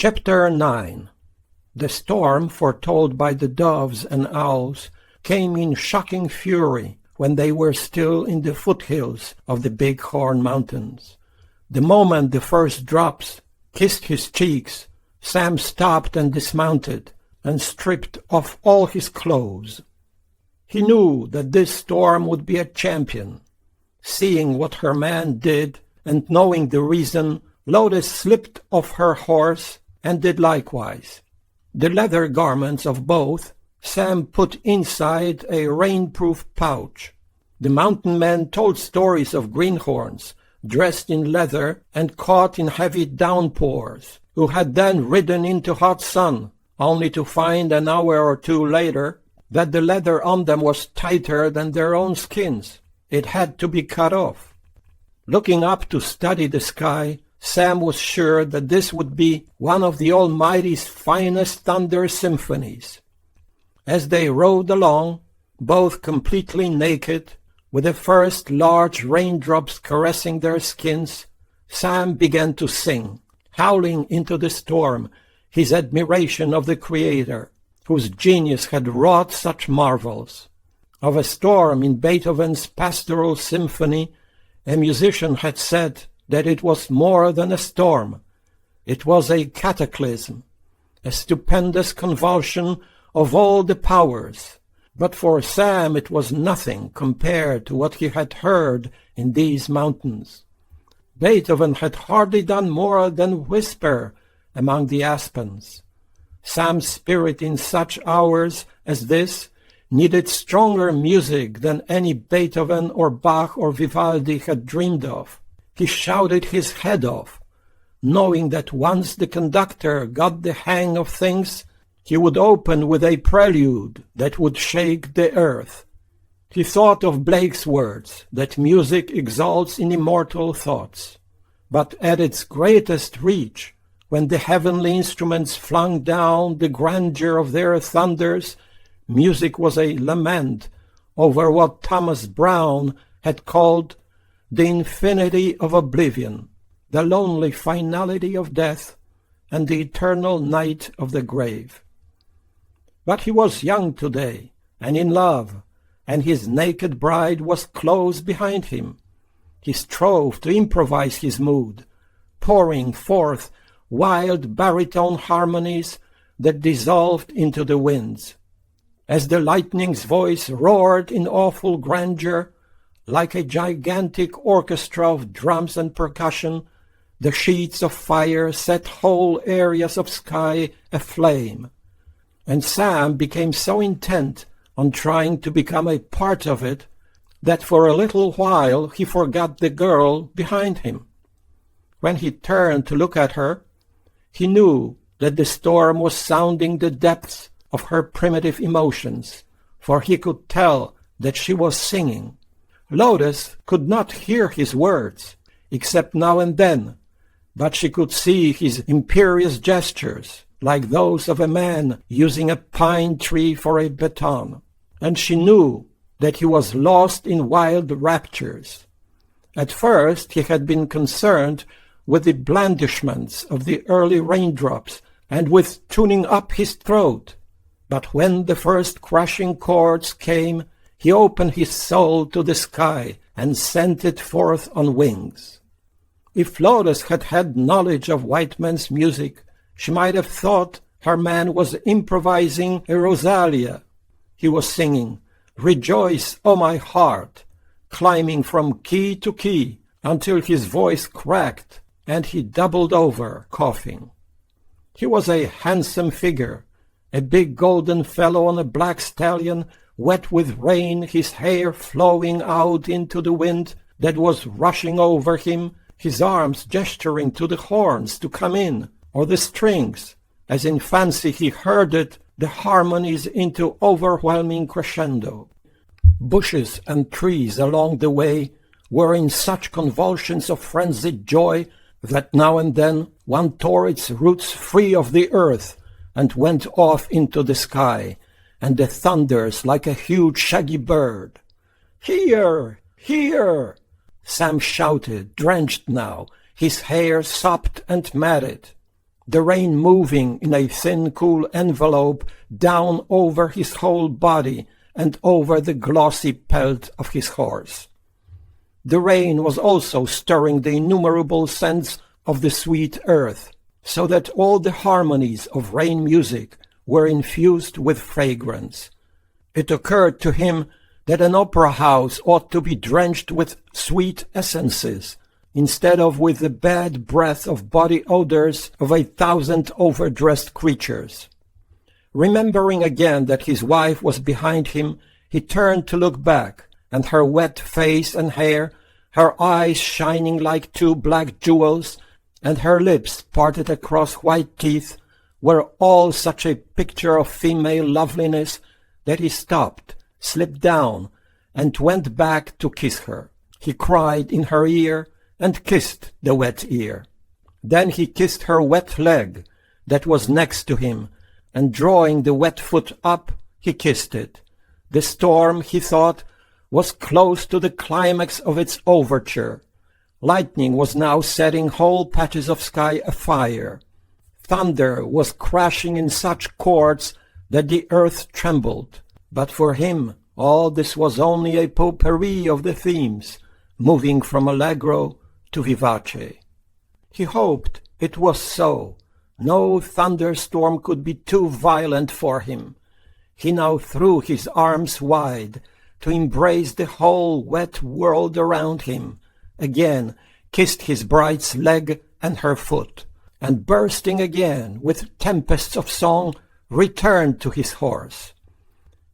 Chapter 9. The storm foretold by the doves and owls came in shocking fury when they were still in the foothills of the Bighorn Mountains. The moment the first drops kissed his cheeks, Sam stopped and dismounted and stripped off all his clothes. He knew that this storm would be a champion. Seeing what her man did and knowing the reason, Lotus slipped off her horse and did likewise. The leather garments of both Sam put inside a rainproof pouch. The mountain men told stories of greenhorns dressed in leather and caught in heavy downpours, who had then ridden into hot sun, only to find an hour or two later that the leather on them was tighter than their own skins. It had to be cut off. Looking up to study the sky, Sam was sure that this would be one of the Almighty's finest thunder symphonies. As they rode along, both completely naked, with the first large raindrops caressing their skins, Sam began to sing, howling into the storm his admiration of the Creator, whose genius had wrought such marvels. Of a storm in Beethoven's Pastoral Symphony, a musician had said that it was more than a storm. It was a cataclysm, a stupendous convulsion of all the powers. But for Sam it was nothing compared to what he had heard in these mountains. Beethoven had hardly done more than whisper among the aspens. Sam's spirit in such hours as this needed stronger music than any Beethoven or Bach or Vivaldi had dreamed of. He shouted his head off, knowing that once the conductor got the hang of things, he would open with a prelude that would shake the earth. He thought of Blake's words, that music exalts in immortal thoughts. But at its greatest reach, when the heavenly instruments flung down the grandeur of their thunders, music was a lament over what Thomas Browne had called the infinity of oblivion, the lonely finality of death, and the eternal night of the grave. But he was young today, and in love, and his naked bride was close behind him. He strove to improvise his mood, pouring forth wild baritone harmonies that dissolved into the winds. As the lightning's voice roared in awful grandeur, like a gigantic orchestra of drums and percussion, the sheets of fire set whole areas of sky aflame. And Sam became so intent on trying to become a part of it that for a little while he forgot the girl behind him. When he turned to look at her, he knew that the storm was sounding the depths of her primitive emotions, for he could tell that she was singing. Lotus could not hear his words, except now and then, but she could see his imperious gestures, like those of a man using a pine tree for a baton, and she knew that he was lost in wild raptures. At first he had been concerned with the blandishments of the early raindrops and with tuning up his throat, but when the first crushing chords came, he opened his soul to the sky and sent it forth on wings. If Lotus had had knowledge of white man's music, she might have thought her man was improvising a Rosalia. He was singing, "Rejoice, O my heart," climbing from key to key until his voice cracked and he doubled over, coughing. He was a handsome figure, a big golden fellow on a black stallion, wet with rain, his hair flowing out into the wind that was rushing over him, his arms gesturing to the horns to come in, or the strings, as in fancy he herded the harmonies into overwhelming crescendo. Bushes and trees along the way were in such convulsions of frenzied joy that now and then one tore its roots free of the earth and went off into the sky, and the thunders like a huge shaggy bird. "Here! Here!" Sam shouted, drenched now, his hair sopped and matted. the rain moving in a thin, cool envelope down over his whole body and over the glossy pelt of his horse. The rain was also stirring the innumerable scents of the sweet earth, so that all the harmonies of rain music were infused with fragrance. It occurred to him that an opera house ought to be drenched with sweet essences, instead of with the bad breath of body odors of 1,000 overdressed creatures. Remembering again that his wife was behind him, he turned to look back, and her wet face and hair, her eyes shining like two black jewels, and her lips parted across white teeth, were all such a picture of female loveliness that he stopped, slipped down, and went back to kiss her. He cried in her ear and kissed the wet ear. Then he kissed her wet leg that was next to him, and drawing the wet foot up, he kissed it. The storm, he thought, was close to the climax of its overture. Lightning was now setting whole patches of sky afire. Thunder was crashing in such chords that the earth trembled. But for him, all this was only a potpourri of the themes, moving from allegro to vivace. He hoped it was so. No thunderstorm could be too violent for him. He now threw his arms wide to embrace the whole wet world around him, again kissed his bride's leg and her foot, and bursting again with tempests of song, returned to his horse.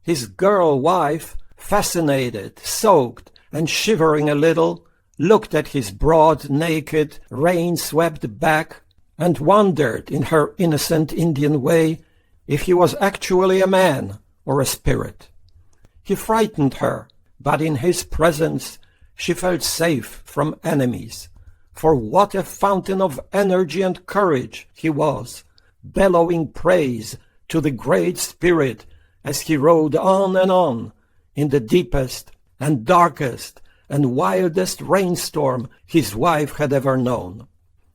His girl wife, fascinated, soaked, and shivering a little, looked at his broad, naked, rain-swept back, and wondered in her innocent Indian way if he was actually a man or a spirit. He frightened her, but in his presence she felt safe from enemies. For what a fountain of energy and courage he was, bellowing praise to the Great Spirit as he rode on in the deepest and darkest and wildest rainstorm his wife had ever known.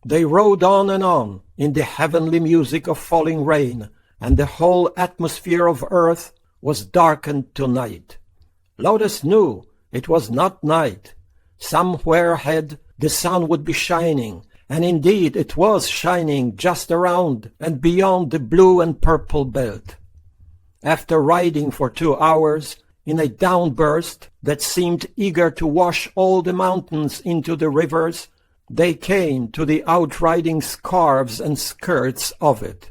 They rode on in the heavenly music of falling rain, and the whole atmosphere of earth was darkened to night. Lotus knew it was not night. Somewhere ahead the sun would be shining, and indeed it was shining just around and beyond the blue and purple belt. After riding for 2 hours, in a downburst that seemed eager to wash all the mountains into the rivers, they came to the outriding scarves and skirts of it,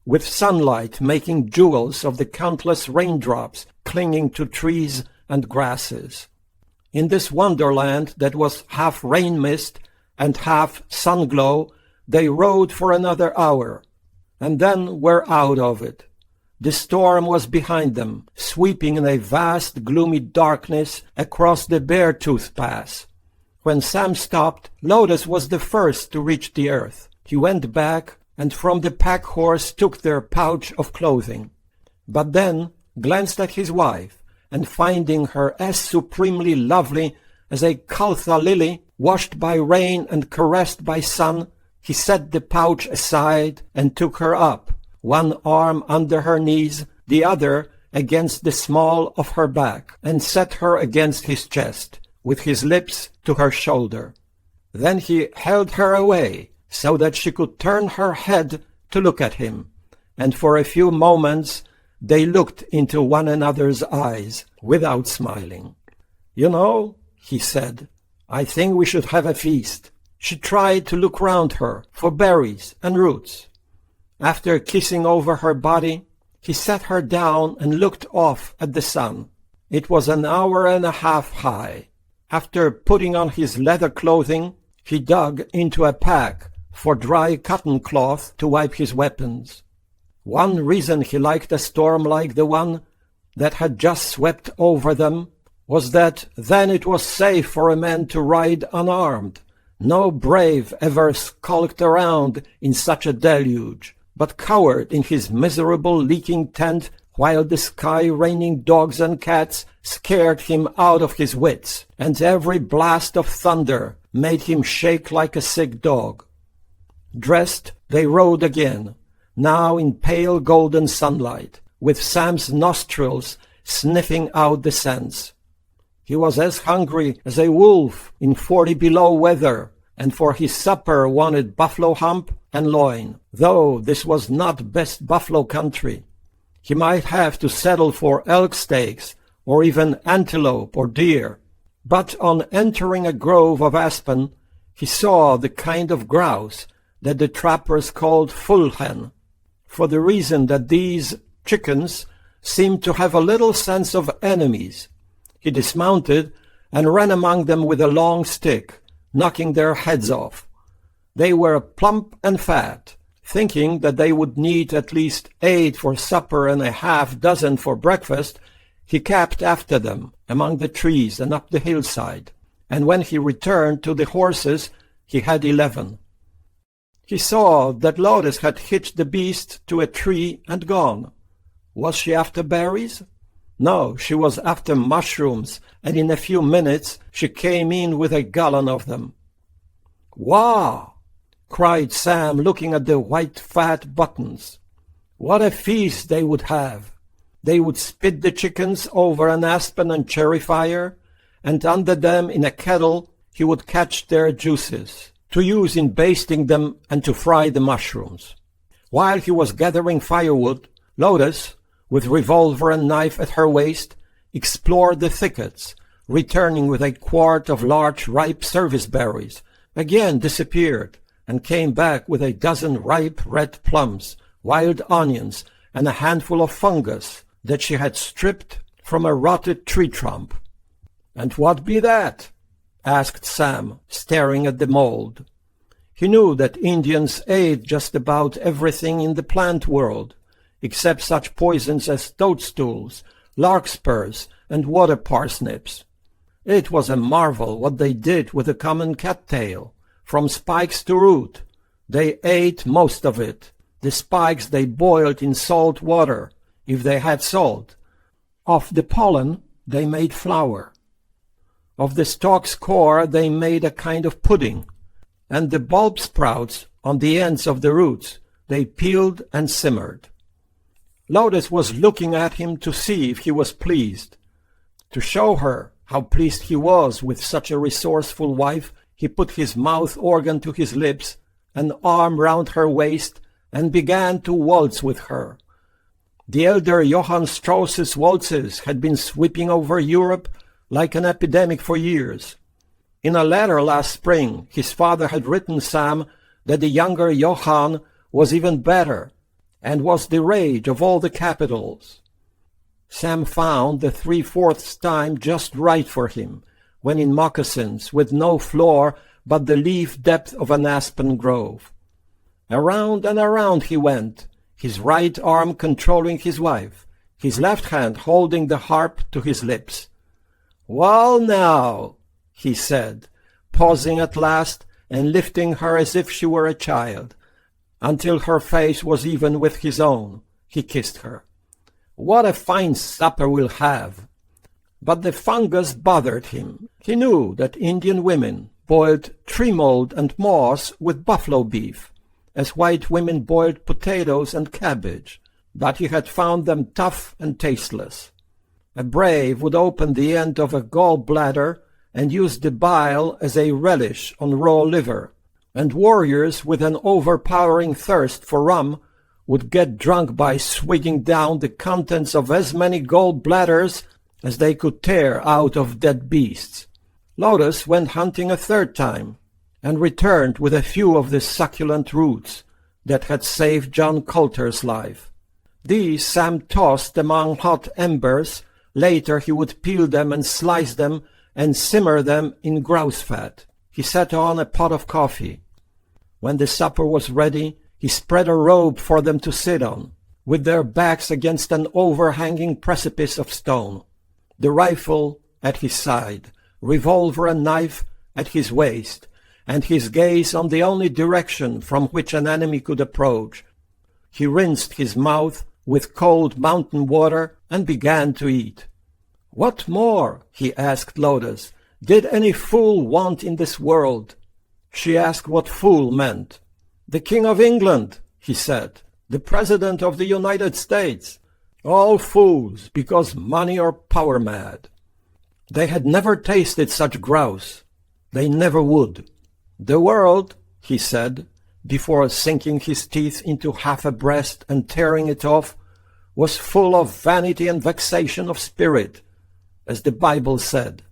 with sunlight making jewels of the countless raindrops clinging to trees and grasses. In this wonderland that was half rain mist and half sun-glow, they rode for another hour, and then were out of it. The storm was behind them, sweeping in a vast gloomy darkness across the Beartooth Pass. When Sam stopped, Lotus was the first to reach the earth. He went back, and from the pack horse took their pouch of clothing, but then glanced at his wife, and finding her as supremely lovely as a Kaltha lily, washed by rain and caressed by sun, he set the pouch aside and took her up, one arm under her knees, the other against the small of her back, and set her against his chest, with his lips to her shoulder. Then he held her away, so that she could turn her head to look at him, and for a few moments they looked into one another's eyes without smiling. "You know," he said, "I think we should have a feast." She tried to look round her for berries and roots. After kissing over her body, he sat her down and looked off at the sun. It was an hour and a half high. After putting on his leather clothing, he dug into a pack for dry cotton cloth to wipe his weapons. One reason he liked a storm like the one that had just swept over them was that then it was safe for a man to ride unarmed. No brave ever skulked around in such a deluge, but cowered in his miserable leaking tent while the sky raining dogs and cats scared him out of his wits, and every blast of thunder made him shake like a sick dog. Dressed They rode again, now in pale golden sunlight, with Sam's nostrils sniffing out the scents. He was as hungry as a wolf in 40 below weather, and for his supper wanted buffalo hump and loin, though this was not best buffalo country. He might have to settle for elk steaks, or even antelope or deer. But on entering a grove of aspen, he saw the kind of grouse that the trappers called full hen, for the reason that these chickens seemed to have a little sense of enemies. He dismounted and ran among them with a long stick, knocking their heads off. They were plump and fat. Thinking that they would need at least 8 for supper and a half dozen for breakfast, he kept after them among the trees and up the hillside, and when he returned to the horses, he had 11. He saw that Lotus had hitched the beast to a tree and gone. Was she after berries? No, she was after mushrooms, and in a few minutes she came in with a gallon of them. "Wow!" cried Sam, looking at the white fat buttons. What a feast they would have! They would spit the chickens over an aspen and cherry fire, and under them in a kettle he would catch their juices, to use in basting them and to fry the mushrooms. While he was gathering firewood, Lotus, with revolver and knife at her waist, explored the thickets, returning with a quart of large ripe service berries, again disappeared, and came back with a dozen ripe red plums, wild onions, and a handful of fungus that she had stripped from a rotted tree trunk. "And what be that?" asked Sam, staring at the mold. He knew that Indians ate just about everything in the plant world, except such poisons as toadstools, larkspurs, and water parsnips. It was a marvel what they did with the common cattail, from spikes to root. They ate most of it. The spikes they boiled in salt water, if they had salt. Of the pollen they made flour. Of the stalk's core they made a kind of pudding, and the bulb sprouts on the ends of the roots they peeled and simmered. Lotus was looking at him to see if he was pleased. To show her how pleased he was with such a resourceful wife, he put his mouth organ to his lips, an arm round her waist, and began to waltz with her. The elder Johann Strauss's waltzes had been sweeping over Europe like an epidemic for years. In a letter last spring, his father had written Sam that the younger Johann was even better, and was the rage of all the capitals. Sam found the 3/4 time just right for him, when in moccasins, with no floor but the leaf depth of an aspen grove. Around and around he went, his right arm controlling his wife, his left hand holding the harp to his lips. "Well now," he said, pausing at last and lifting her as if she were a child, until her face was even with his own. He kissed her. "What a fine supper we'll have!" But the fungus bothered him. He knew that Indian women boiled tree mold and moss with buffalo beef, as white women boiled potatoes and cabbage, but he had found them tough and tasteless. A brave would open the end of a gall bladder and use the bile as a relish on raw liver, and warriors with an overpowering thirst for rum would get drunk by swigging down the contents of as many gall bladders as they could tear out of dead beasts. Lotus went hunting a third time, and returned with a few of the succulent roots that had saved John Coulter's life. These Sam tossed among hot embers. Later he would peel them and slice them and simmer them in grouse fat. He set on a pot of coffee. When the supper was ready, he spread a robe for them to sit on, with their backs against an overhanging precipice of stone, the rifle at his side, revolver and knife at his waist, and his gaze on the only direction from which an enemy could approach. He rinsed his mouth with cold mountain water and began to eat. "What more," he asked Lotus, "did any fool want in this world?" She asked what fool meant. "The King of England," he said, "the President of the United States. All fools, because money or power mad." They had never tasted such grouse. They never would. "The world," he said, before sinking his teeth into half a breast and tearing it off, "was full of vanity and vexation of spirit, as the Bible said,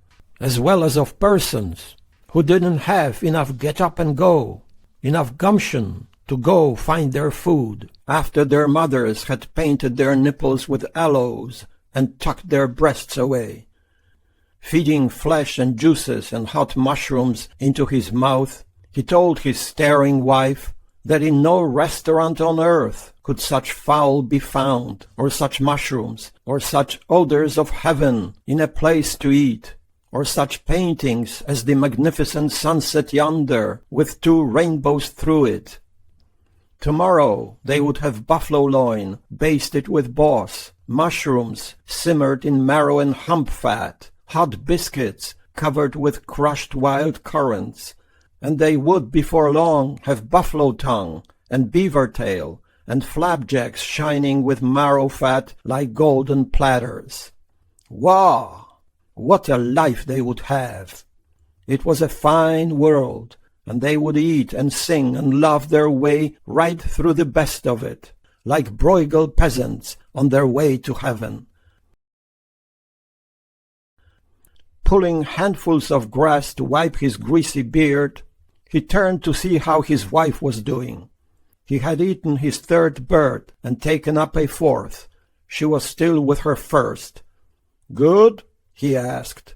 as well as of persons who didn't have enough get up and go, enough gumption to go find their food after their mothers had painted their nipples with aloes and tucked their breasts away." Feeding flesh and juices and hot mushrooms into his mouth, he told his staring wife that in no restaurant on earth could such fowl be found, or such mushrooms, or such odors of heaven in a place to eat, or such paintings as the magnificent sunset yonder with 2 rainbows through it. Tomorrow they would have buffalo loin basted with boss, mushrooms simmered in marrow and hump fat, hot biscuits covered with crushed wild currants, and they would before long have buffalo tongue and beaver tail and flapjacks shining with marrow fat like golden platters. Wow! What a life they would have! It was a fine world, and they would eat and sing and love their way right through the best of it, like Bruegel peasants on their way to heaven. Pulling handfuls of grass to wipe his greasy beard, he turned to see how his wife was doing. He had eaten his 3rd bird and taken up a 4th. She was still with her 1st. "Good?" he asked.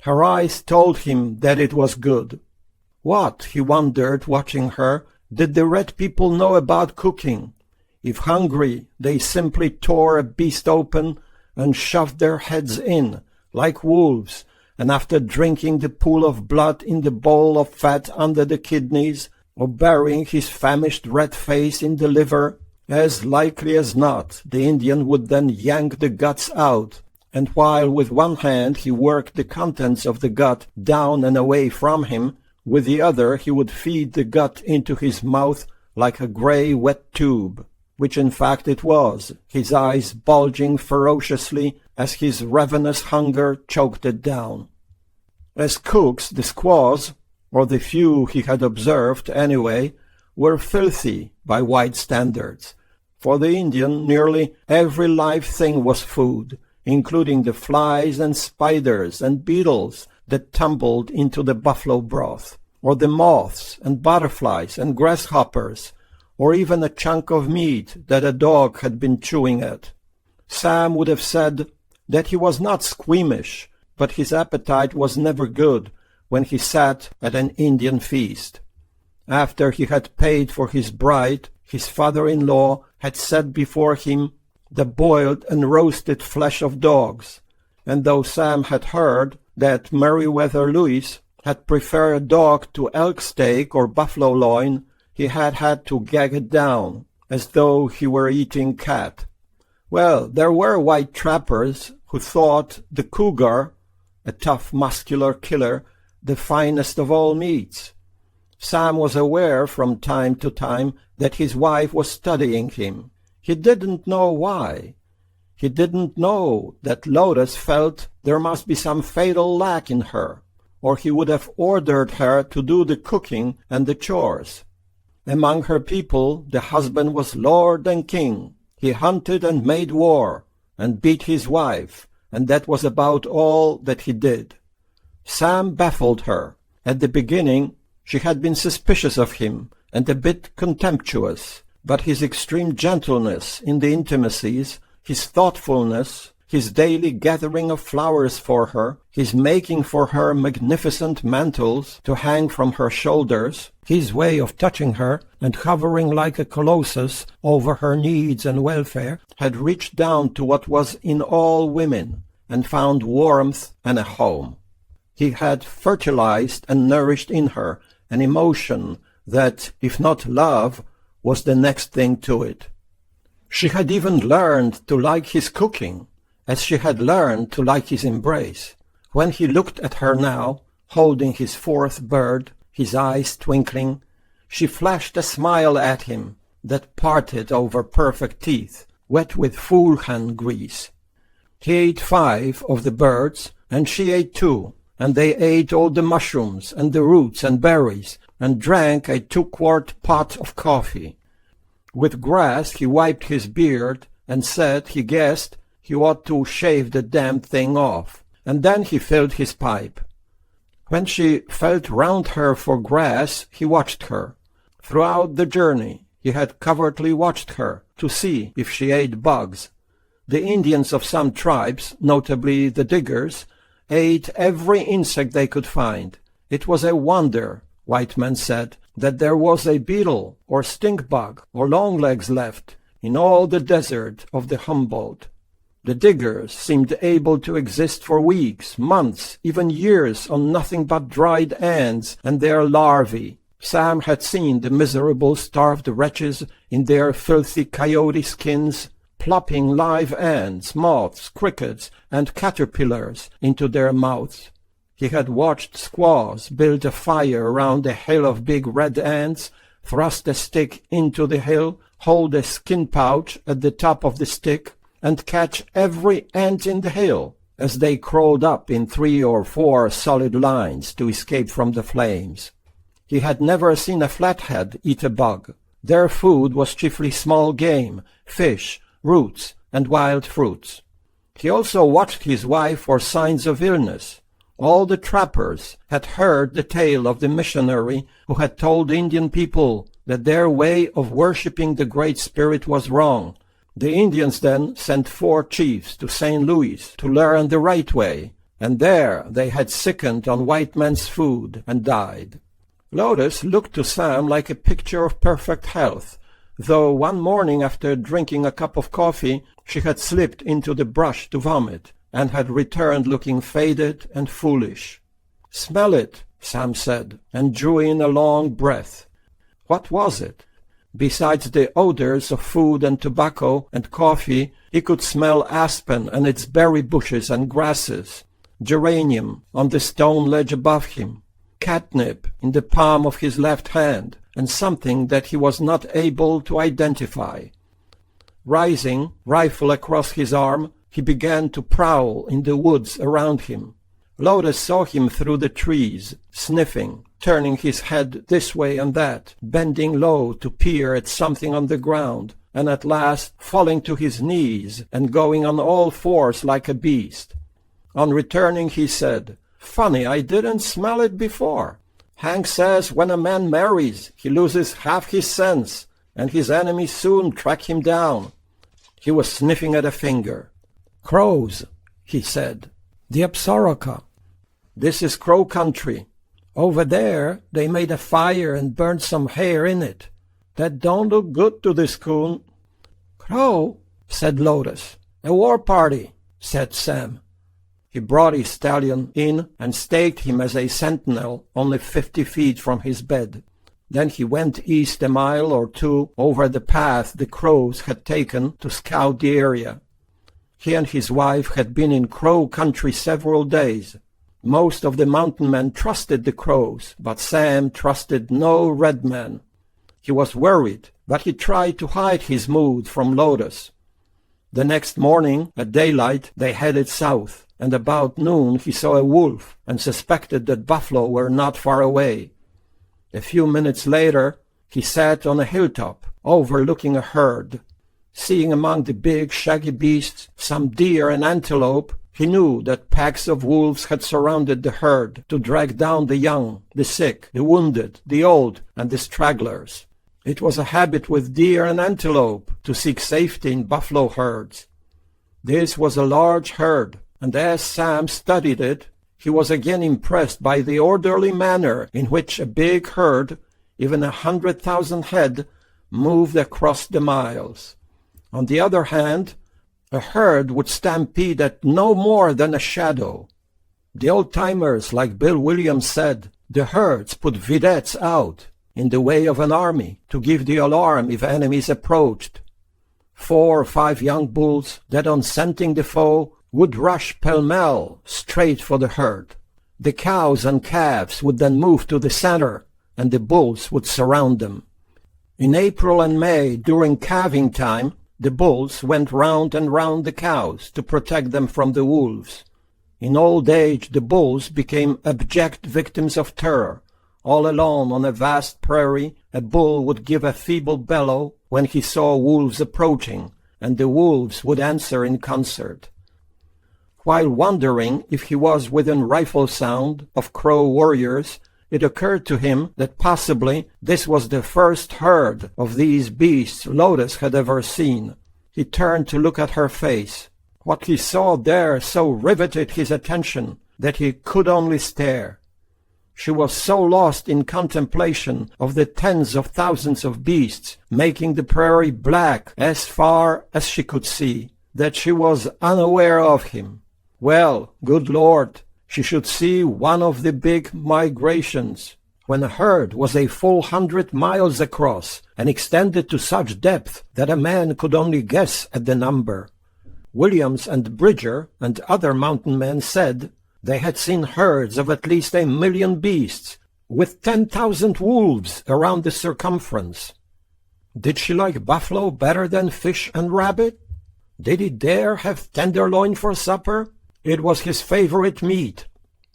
Her eyes told him that it was good. What, he wondered, watching her, did the red people know about cooking? If hungry, they simply tore a beast open and shoved their heads in, like wolves, and after drinking the pool of blood in the bowl of fat under the kidneys, or burying his famished red face in the liver, as likely as not the Indian would then yank the guts out, and while with one hand he worked the contents of the gut down and away from him, with the other he would feed the gut into his mouth like a grey wet tube, which in fact it was, his eyes bulging ferociously as his ravenous hunger choked it down. As cooks, the squaws, or the few he had observed anyway, were filthy by white standards. For the Indian, nearly every live thing was food, including the flies and spiders and beetles that tumbled into the buffalo broth, or the moths and butterflies and grasshoppers, or even a chunk of meat that a dog had been chewing at. Sam would have said that he was not squeamish, but his appetite was never good when he sat at an Indian feast. After he had paid for his bride, his father-in-law had set before him the boiled and roasted flesh of dogs, and though Sam had heard that Meriwether Lewis had preferred dog to elk steak or buffalo loin, he had had to gag it down, as though he were eating cat. Well, there were white trappers who thought the cougar, a tough muscular killer, the finest of all meats. Sam was aware from time to time that his wife was studying him. He didn't know why. He didn't know that Lotus felt there must be some fatal lack in her, or he would have ordered her to do the cooking and the chores. Among her people the husband was lord and king. He hunted and made war, and beat his wife, and that was about all that he did. Sam baffled her. At the beginning she had been suspicious of him, and a bit contemptuous, but his extreme gentleness in the intimacies, his thoughtfulness, his daily gathering of flowers for her, his making for her magnificent mantles to hang from her shoulders, his way of touching her and hovering like a colossus over her needs and welfare, had reached down to what was in all women and found warmth and a home. He had fertilized and nourished in her an emotion that, if not love, was the next thing to it. She had even learned to like his cooking, as she had learned to like his embrace. When he looked at her now, holding his 4th bird, his eyes twinkling, She flashed a smile at him that parted over perfect teeth, wet with foolhan grease. He ate 5 of the birds, and she ate 2, and they ate all the mushrooms and the roots and berries, and drank a 2-quart pot of coffee. With grass he wiped his beard, and said he guessed he ought to shave the damned thing off, and then he filled his pipe. When she felt round her for grass, he watched her. Throughout the journey he had covertly watched her to see if she ate bugs. The Indians of some tribes, notably the Diggers, ate every insect they could find. It was a wonder, white men said, that there was a beetle or stink bug or longlegs left in all the desert of the Humboldt. The Diggers seemed able to exist for weeks, months, even years on nothing but dried ants and their larvae. Sam had seen the miserable starved wretches in their filthy coyote skins plopping live ants, moths, crickets, and caterpillars into their mouths. He had watched squaws build a fire around a hill of big red ants, thrust a stick into the hill, hold a skin pouch at the top of the stick, and catch every ant in the hill as they crawled up in 3 or 4 solid lines to escape from the flames. He had never seen a flathead eat a bug. Their food was chiefly small game, fish, roots, and wild fruits. He also watched his wife for signs of illness. All the trappers had heard the tale of the missionary who had told Indian people that their way of worshipping the Great Spirit was wrong. The Indians then sent 4 chiefs to St. Louis to learn the right way, and there they had sickened on white man's food and died. Lotus looked to Sam like a picture of perfect health, though one morning after drinking a cup of coffee she had slipped into the brush to vomit, and had returned looking faded and foolish. "Smell it," Sam said, and drew in a long breath. What was it? Besides the odors of food and tobacco and coffee, he could smell aspen and its berry bushes and grasses, geranium on the stone ledge above him, catnip in the palm of his left hand, and something that he was not able to identify. Rising, rifle across his arm, he began to prowl in the woods around him. Lotus saw him through the trees, sniffing, turning his head this way and that, bending low to peer at something on the ground, and at last falling to his knees and going on all 4s like a beast. On returning he said, "Funny, I didn't smell it before. Hank says when a man marries, he loses half his sense, and his enemies soon track him down." He was sniffing at a finger. "Crows," he said. "The Apsaraka. This is crow country. Over there they made a fire and burned some hair in it. That don't look good to this coon." "Crow," said Lotus. "A war party," said Sam. He brought his stallion in and staked him as a sentinel only 50 feet from his bed. Then he went east a mile or 2 over the path the crows had taken to scout the area. He and his wife had been in crow country several days. Most of the mountain men trusted the crows, but Sam trusted no red man. He was worried, but he tried to hide his mood from Lotus. The next morning, at daylight, they headed south, and about noon he saw a wolf and suspected that buffalo were not far away. A few minutes later, he sat on a hilltop, overlooking a herd. Seeing among the big, shaggy beasts some deer and antelope, he knew that packs of wolves had surrounded the herd to drag down the young, the sick, the wounded, the old, and the stragglers. It was a habit with deer and antelope to seek safety in buffalo herds. This was a large herd, and as Sam studied it, he was again impressed by the orderly manner in which a big herd, even 100,000 head, moved across the miles. On the other hand, a herd would stampede at no more than a shadow. The old-timers, like Bill Williams said, the herds put vedettes out in the way of an army to give the alarm if enemies approached. 4 or 5 young bulls that on scenting the foe would rush pell-mell straight for the herd. The cows and calves would then move to the center, and the bulls would surround them. In April and May, during calving time, the bulls went round and round the cows to protect them from the wolves. In old age, the bulls became abject victims of terror. All alone on a vast prairie, a bull would give a feeble bellow when he saw wolves approaching, and the wolves would answer in concert. While wondering if he was within rifle sound of Crow warriors, it occurred to him that possibly this was the first herd of these beasts Lotus had ever seen. He turned to look at her face. What he saw there so riveted his attention that he could only stare. She was so lost in contemplation of the tens of thousands of beasts making the prairie black as far as she could see, that she was unaware of him. Well, good Lord, she should see one of the big migrations, when a herd was a full 100 miles across and extended to such depth that a man could only guess at the number. Williams and Bridger and other mountain men said they had seen herds of at least 1,000,000 beasts, with 10,000 wolves around the circumference. Did she like buffalo better than fish and rabbit? Did he dare have tenderloin for supper? It was his favorite meat.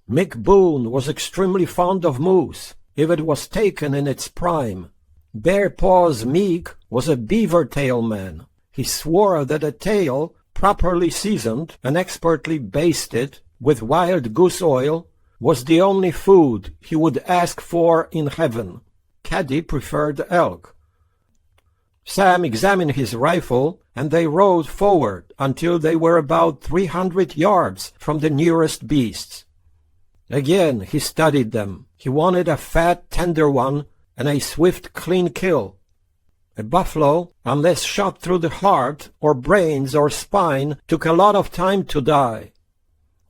Mick Boone was extremely fond of moose, if it was taken in its prime. Bear Paws Meek was a beaver tail man. He swore that a tail, properly seasoned and expertly basted with wild goose oil, was the only food he would ask for in heaven. Caddy preferred elk. Sam examined his rifle, and they rode forward until they were about 300 yards from the nearest beasts. Again he studied them. He wanted a fat, tender one and a swift, clean kill. A buffalo, unless shot through the heart or brains or spine, took a lot of time to die.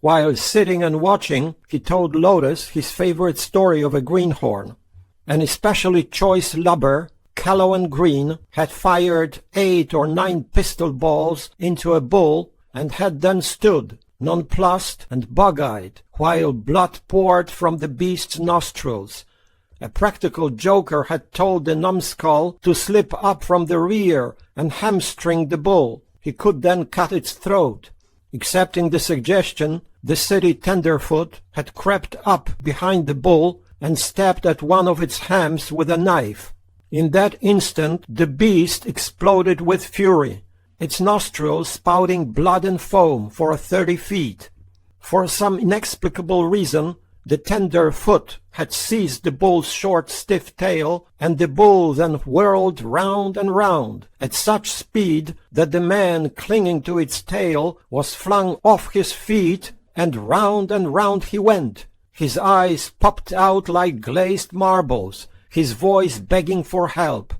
While sitting and watching, he told Lotus his favorite story of a greenhorn. An especially choice lubber, callow and green, had fired 8 or 9 pistol balls into a bull and had then stood, nonplussed and bug-eyed, while blood poured from the beast's nostrils. A practical joker had told the numbskull to slip up from the rear and hamstring the bull. He could then cut its throat. Accepting the suggestion, the city tenderfoot had crept up behind the bull and stabbed at one of its hams with a knife. In that instant the beast exploded with fury, its nostrils spouting blood and foam for 30 feet. For some inexplicable reason, the tenderfoot had seized the bull's short, stiff tail, and the bull then whirled round and round at such speed that the man clinging to its tail was flung off his feet, and round he went. His eyes popped out like glazed marbles, his voice begging for help.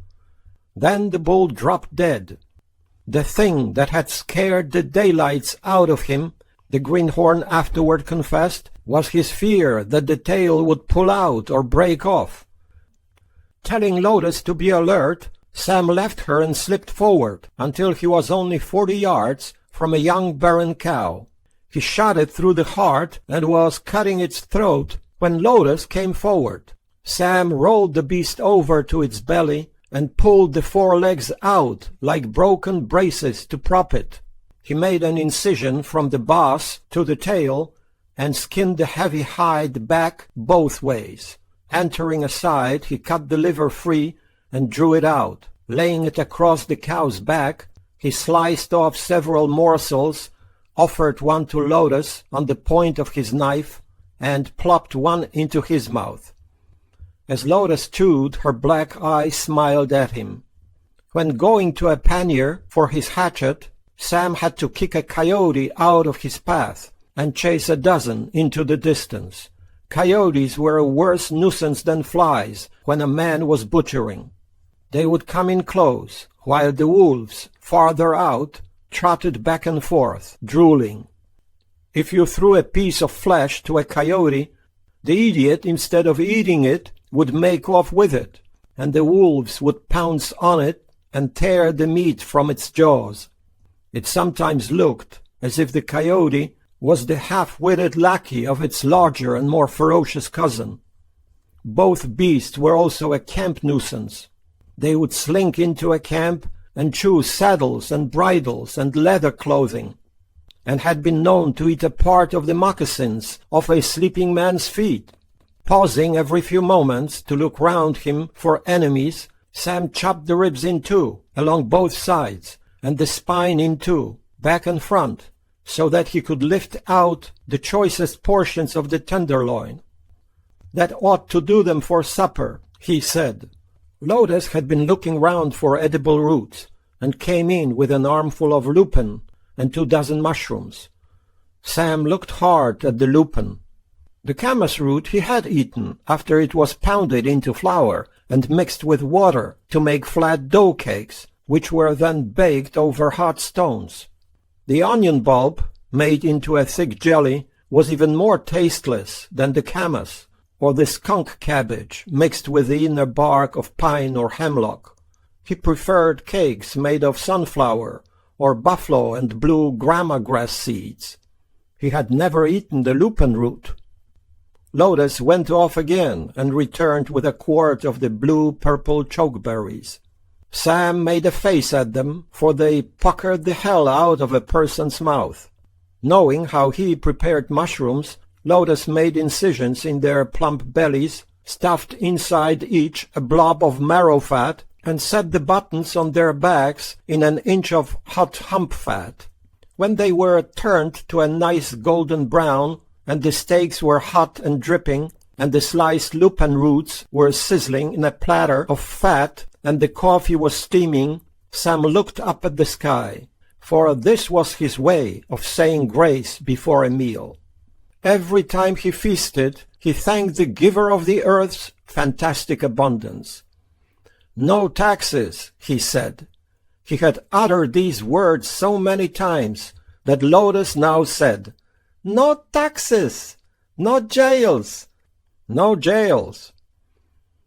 Then the bull dropped dead. The thing that had scared the daylights out of him, the greenhorn afterward confessed, was his fear that the tail would pull out or break off. Telling Lotus to be alert, Sam left her and slipped forward until he was only 40 yards from a young barren cow. He shot it through the heart and was cutting its throat when Lotus came forward. Sam rolled the beast over to its belly and pulled the 4 legs out like broken braces to prop it. He made an incision from the boss to the tail and skinned the heavy hide back both ways. Entering aside, he cut the liver free and drew it out. Laying it across the cow's back, he sliced off several morsels, offered one to Lotus on the point of his knife, and plopped one into his mouth. As Lotus chewed, her black eye smiled at him. When going to a pannier for his hatchet, Sam had to kick a coyote out of his path and chase a dozen into the distance. Coyotes were a worse nuisance than flies when a man was butchering. They would come in close, while the wolves, farther out, trotted back and forth, drooling. If you threw a piece of flesh to a coyote, the idiot, instead of eating it, would make off with it, and the wolves would pounce on it and tear the meat from its jaws. It sometimes looked as if the coyote was the half-witted lackey of its larger and more ferocious cousin. both beasts were also a camp nuisance. They would slink into a camp and chew saddles and bridles and leather clothing, and had been known to eat a part of the moccasins off a sleeping man's feet. Pausing every few moments to look round him for enemies, Sam chopped the ribs in two, along both sides, and the spine in two, back and front, so that he could lift out the choicest portions of the tenderloin. "That ought to do them for supper," he said. Lotus had been looking round for edible roots, and came in with an armful of lupin and 24 mushrooms. Sam looked hard at the lupin. The camas root he had eaten after it was pounded into flour and mixed with water to make flat dough cakes, which were then baked over hot stones. The onion bulb, made into a thick jelly, was even more tasteless than the camas, or the skunk cabbage mixed with the inner bark of pine or hemlock. He preferred cakes made of sunflower or buffalo and blue grama grass seeds. He had never eaten the lupin root. Lotus went off again and returned with a quart of the blue-purple chokeberries. Sam made a face at them, for they puckered the hell out of a person's mouth. Knowing how he prepared mushrooms, Lotus made incisions in their plump bellies, stuffed inside each a blob of marrow fat, and set the buttons on their backs in an inch of hot hump fat. When they were turned to a nice golden brown, and the steaks were hot and dripping, and the sliced lupin roots were sizzling in a platter of fat, and the coffee was steaming, Sam looked up at the sky, for this was his way of saying grace before a meal. Every time he feasted, he thanked the giver of the earth's fantastic abundance. "No taxes," he said. He had uttered these words so many times that Lotus now said, "No taxes, no jails, no jails."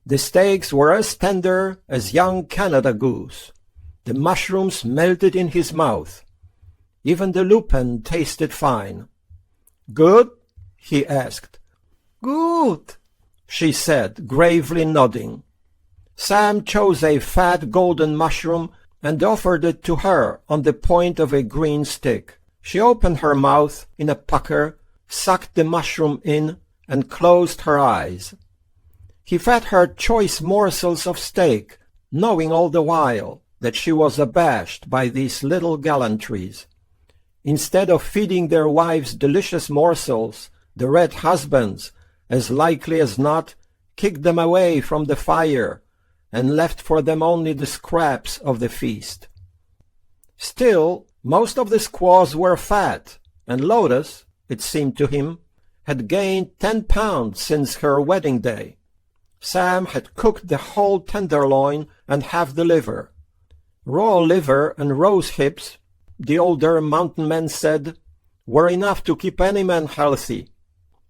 The steaks were as tender as young Canada goose. The mushrooms melted in his mouth. Even the lupin tasted fine. "Good?" he asked. "Good," she said, gravely nodding. Sam chose a fat golden mushroom and offered it to her on the point of a green stick. She opened her mouth in a pucker, sucked the mushroom in, and closed her eyes. He fed her choice morsels of steak, knowing all the while that she was abashed by these little gallantries. Instead of feeding their wives delicious morsels, the red husbands, as likely as not, kicked them away from the fire and left for them only the scraps of the feast. Still, most of the squaws were fat, and Lotus, it seemed to him, had gained 10 pounds since her wedding day. Sam had cooked the whole tenderloin and half the liver. Raw liver and rose hips, the older mountain men said, were enough to keep any man healthy,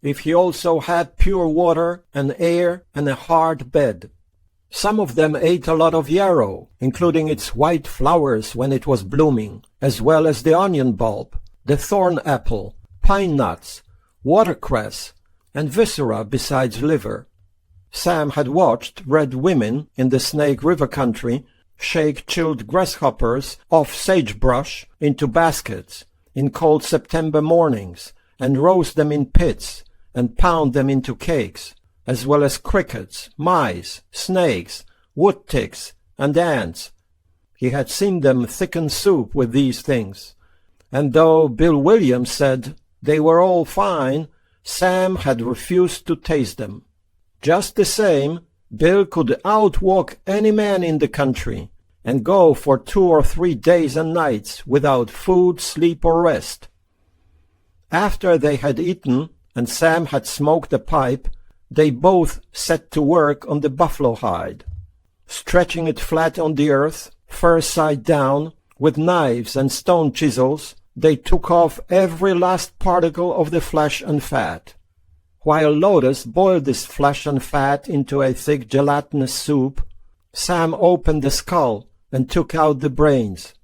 if he also had pure water and air and a hard bed. Some of them ate a lot of yarrow, including its white flowers when it was blooming, as well as the onion bulb, the thorn apple, pine nuts, watercress, and viscera besides liver. Sam had watched red women in the Snake River country shake chilled grasshoppers off sagebrush into baskets in cold September mornings and roast them in pits and pound them into cakes, as well as crickets, mice, snakes, wood ticks, and ants. He had seen them thicken soup with these things, and though Bill Williams said they were all fine, Sam had refused to taste them. Just the same, Bill could outwalk any man in the country and go for 2 or 3 days and nights without food, sleep, or rest. After they had eaten and Sam had smoked a pipe, they both set to work on the buffalo hide. Stretching it flat on the earth, fur side down, with knives and stone chisels, they took off every last particle of the flesh and fat. While Lotus boiled this flesh and fat into a thick gelatinous soup, Sam opened the skull and took out the brains.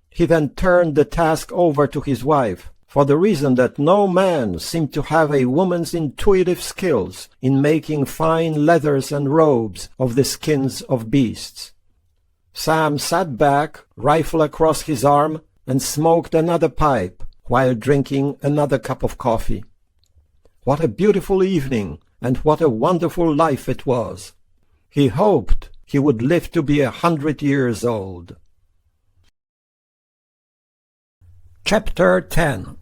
He then turned the task over to his wife, for the reason that no man seemed to have a woman's intuitive skills in making fine leathers and robes of the skins of beasts. Sam sat back, rifle across his arm, and smoked another pipe while drinking another cup of coffee. What a beautiful evening, and what a wonderful life it was. He hoped he would live to be 100 years old. Chapter 10.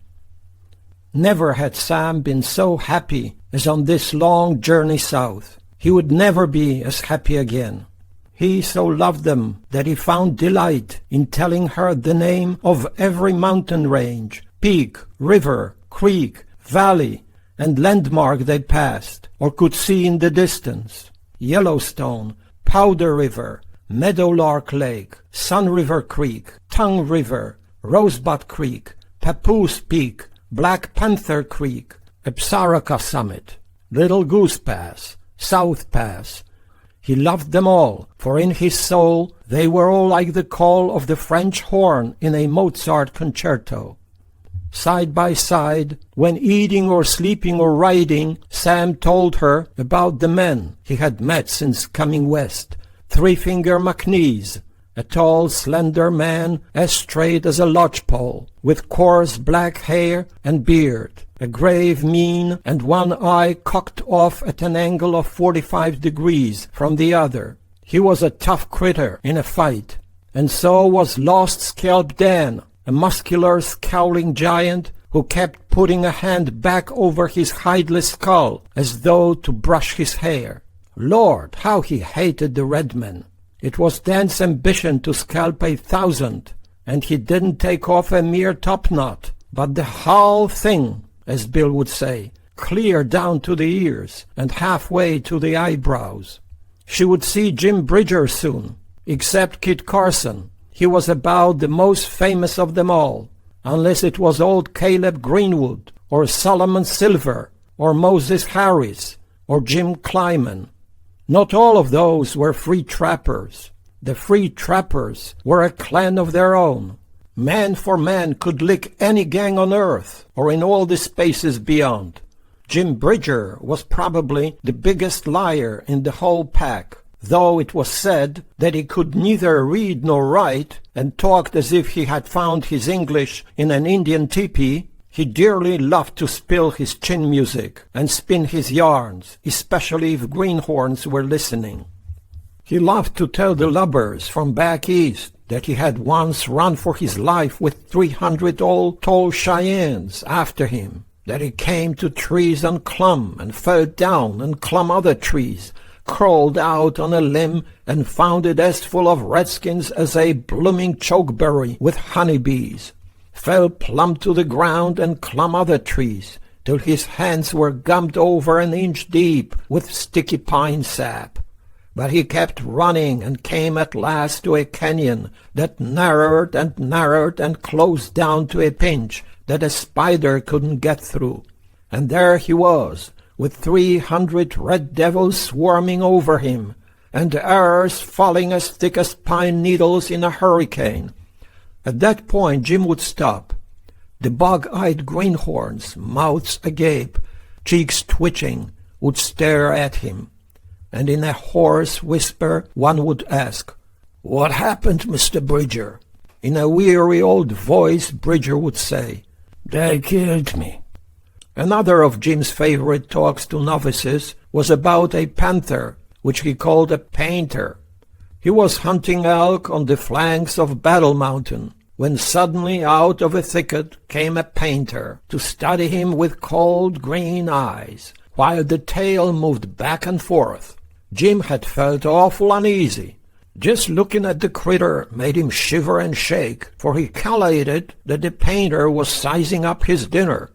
Never had Sam been so happy as on this long journey south. He would never be as happy again. He so loved them that he found delight in telling her the name of every mountain range, peak, river, creek, valley, and landmark they passed or could see in the distance. Yellowstone, Powder River, Meadowlark Lake, Sun River Creek, Tongue River, Rosebud Creek, Papoose Peak, Black Panther Creek, Epsaraka Summit, Little Goose Pass, South Pass. He loved them all, for in his soul they were all like the call of the French horn in a Mozart concerto. Side by side, when eating or sleeping or riding, Sam told her about the men he had met since coming west. Three-Finger McNeese, a tall, slender man as straight as a lodgepole, with coarse black hair and beard, a grave mien and one eye cocked off at an angle of 45 degrees from the other. He was a tough critter in a fight, and so was Lost Scalp Dan, a muscular, scowling giant who kept putting a hand back over his hideless skull as though to brush his hair. Lord, how he hated the red men! It was Dan's ambition to scalp 1,000, and he didn't take off a mere topknot, but the whole thing, as Bill would say, clear down to the ears and halfway to the eyebrows. She would see Jim Bridger soon, except Kit Carson. He was about the most famous of them all, unless it was old Caleb Greenwood, or Solomon Silver, or Moses Harris, or Jim Kleiman. Not all of those were free trappers. The free trappers were a clan of their own. Man for man could lick any gang on earth, or in all the spaces beyond. Jim Bridger was probably the biggest liar in the whole pack, though it was said that he could neither read nor write, and talked as if he had found his English in an Indian teepee. He dearly loved to spill his chin music and spin his yarns, especially if greenhorns were listening. He loved to tell the lubbers from back east that he had once run for his life with 300 old tall Cheyennes after him, that he came to trees and clumb and fell down and clumb other trees, crawled out on a limb and found it as full of redskins as a blooming chokeberry with honeybees, fell plump to the ground and clumb other trees, till his hands were gummed over an inch deep with sticky pine sap. But he kept running and came at last to a canyon that narrowed and closed down to a pinch that a spider couldn't get through. And there he was, with 300 red devils swarming over him, and arrows falling as thick as pine needles in a hurricane. At that point Jim would stop. The bug-eyed greenhorns, mouths agape, cheeks twitching, would stare at him, and in a hoarse whisper one would ask, "What happened, Mr. Bridger?" In a weary old voice Bridger would say, "They killed me." Another of Jim's favorite talks to novices was about a panther, which he called a painter. He was hunting elk on the flanks of Battle Mountain, when suddenly out of a thicket came a painter to study him with cold green eyes, while the tail moved back and forth. Jim had felt awful uneasy. Just looking at the critter made him shiver and shake, for he calculated that the painter was sizing up his dinner.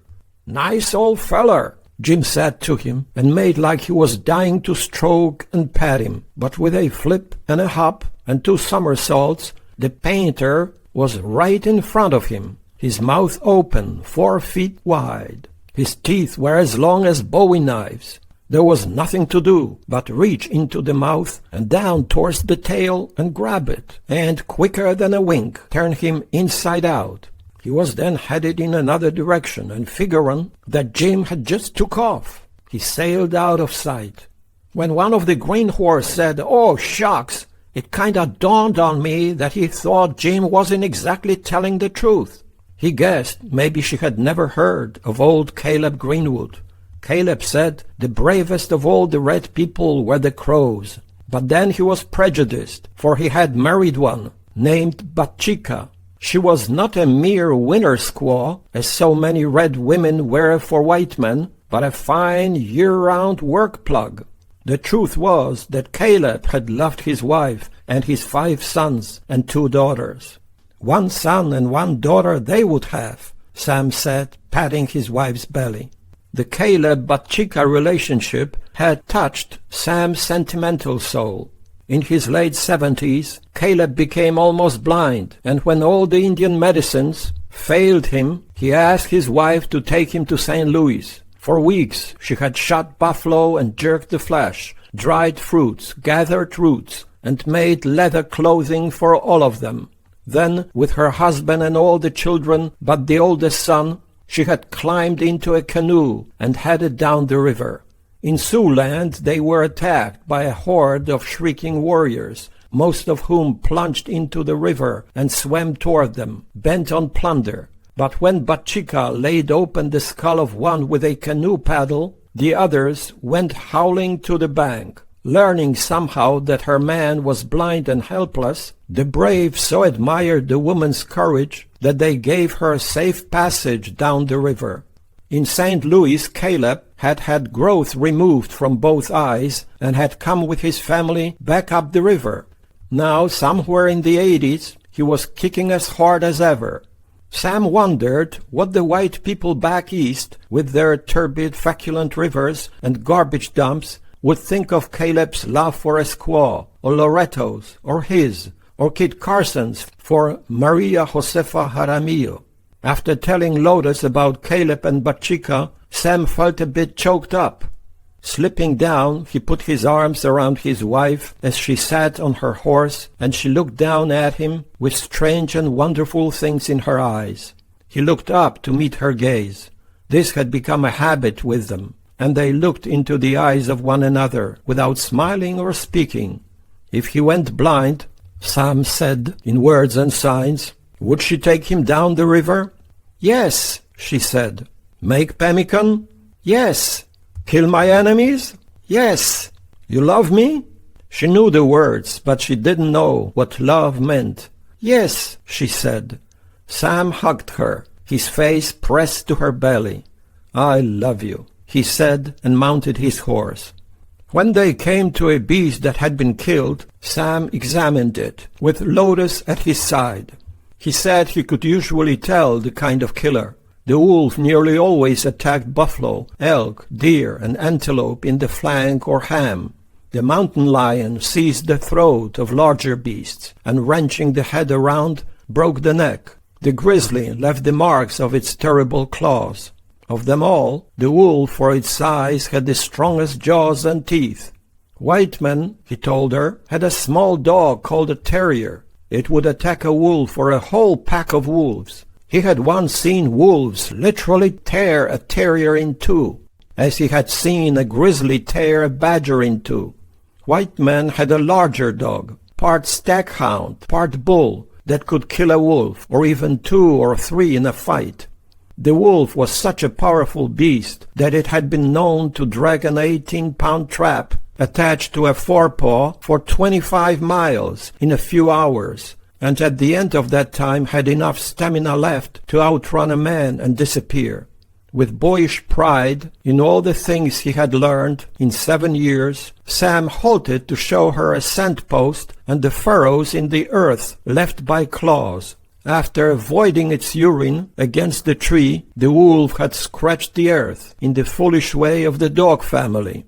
"Nice old feller," Jim said to him, and made like he was dying to stroke and pat him. But with a flip and a hop and 2 somersaults, the painter was right in front of him, his mouth open 4 feet wide. His teeth were as long as bowie knives. There was nothing to do but reach into the mouth and down towards the tail and grab it, and quicker than a wink turn him inside out. He was then headed in another direction, and figuring that Jim had just took off, he sailed out of sight. When one of the green horse said, "Oh, shucks," it kinda dawned on me that he thought Jim wasn't exactly telling the truth. He guessed maybe she had never heard of old Caleb Greenwood. Caleb said the bravest of all the red people were the Crows. But then he was prejudiced, for he had married one, named Batchika. She was not a mere winter squaw, as so many red women were for white men, but a fine year-round work plug. The truth was that Caleb had left his wife and his 5 sons and 2 daughters. 1 son and 1 daughter they would have, Sam said, patting his wife's belly. The Caleb-Batchika relationship had touched Sam's sentimental soul. In his late 70s, Caleb became almost blind, and when all the Indian medicines failed him, he asked his wife to take him to St. Louis. For weeks she had shot buffalo and jerked the flesh, dried fruits, gathered roots, and made leather clothing for all of them. Then, with her husband and all the children but the oldest son, she had climbed into a canoe and headed down the river. In Sioux land they were attacked by a horde of shrieking warriors, most of whom plunged into the river and swam toward them, bent on plunder. But when Batchika laid open the skull of one with a canoe paddle, the others went howling to the bank. Learning somehow that her man was blind and helpless, the braves so admired the woman's courage that they gave her safe passage down the river. In St. Louis, Caleb had had growth removed from both eyes and had come with his family back up the river. Now, somewhere in the 80s, he was kicking as hard as ever. Sam wondered what the white people back east, with their turbid, feculent rivers and garbage dumps, would think of Caleb's love for a squaw, or Loretto's, or his, or Kit Carson's for Maria Josefa Jaramillo. After telling Lotus about Caleb and Batchika, Sam felt a bit choked up. Slipping down, he put his arms around his wife as she sat on her horse, and she looked down at him with strange and wonderful things in her eyes. He looked up to meet her gaze. This had become a habit with them, and they looked into the eyes of one another without smiling or speaking. If he went blind, Sam said in words and signs, would she take him down the river? Yes, she said. Make pemmican? Yes. Kill my enemies? Yes. You love me? She knew the words, but she didn't know what love meant. Yes, she said. Sam hugged her, his face pressed to her belly. I love you, he said, and mounted his horse. When they came to a beast that had been killed, Sam examined it, with Lotus at his side. He said he could usually tell the kind of killer. The wolf nearly always attacked buffalo, elk, deer, and antelope in the flank or ham. The mountain lion seized the throat of larger beasts, and wrenching the head around, broke the neck. The grizzly left the marks of its terrible claws. Of them all, the wolf, for its size, had the strongest jaws and teeth. White men, he told her, had a small dog called a terrier. It would attack a wolf or a whole pack of wolves. He had once seen wolves literally tear a terrier in two, as he had seen a grizzly tear a badger in two. White men had a larger dog, part staghound, part bull, that could kill a wolf, or even 2 or 3 in a fight. The wolf was such a powerful beast that it had been known to drag an 18-pound trap attached to a forepaw for 25 miles in a few hours, and at the end of that time had enough stamina left to outrun a man and disappear. With boyish pride in all the things he had learned in 7 years, Sam halted to show her a scent post and the furrows in the earth left by claws. After avoiding its urine against the tree, the wolf had scratched the earth in the foolish way of the dog family.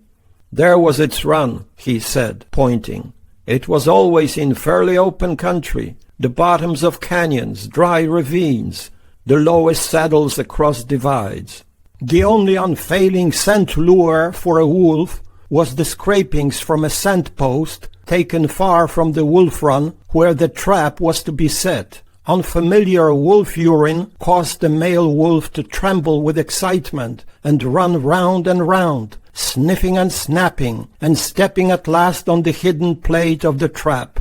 There was its run, he said, pointing. It was always in fairly open country, the bottoms of canyons, dry ravines, the lowest saddles across divides. The only unfailing scent lure for a wolf was the scrapings from a scent post taken far from the wolf run where the trap was to be set. Unfamiliar wolf urine caused the male wolf to tremble with excitement and run round and round, sniffing and snapping, and stepping at last on the hidden plate of the trap.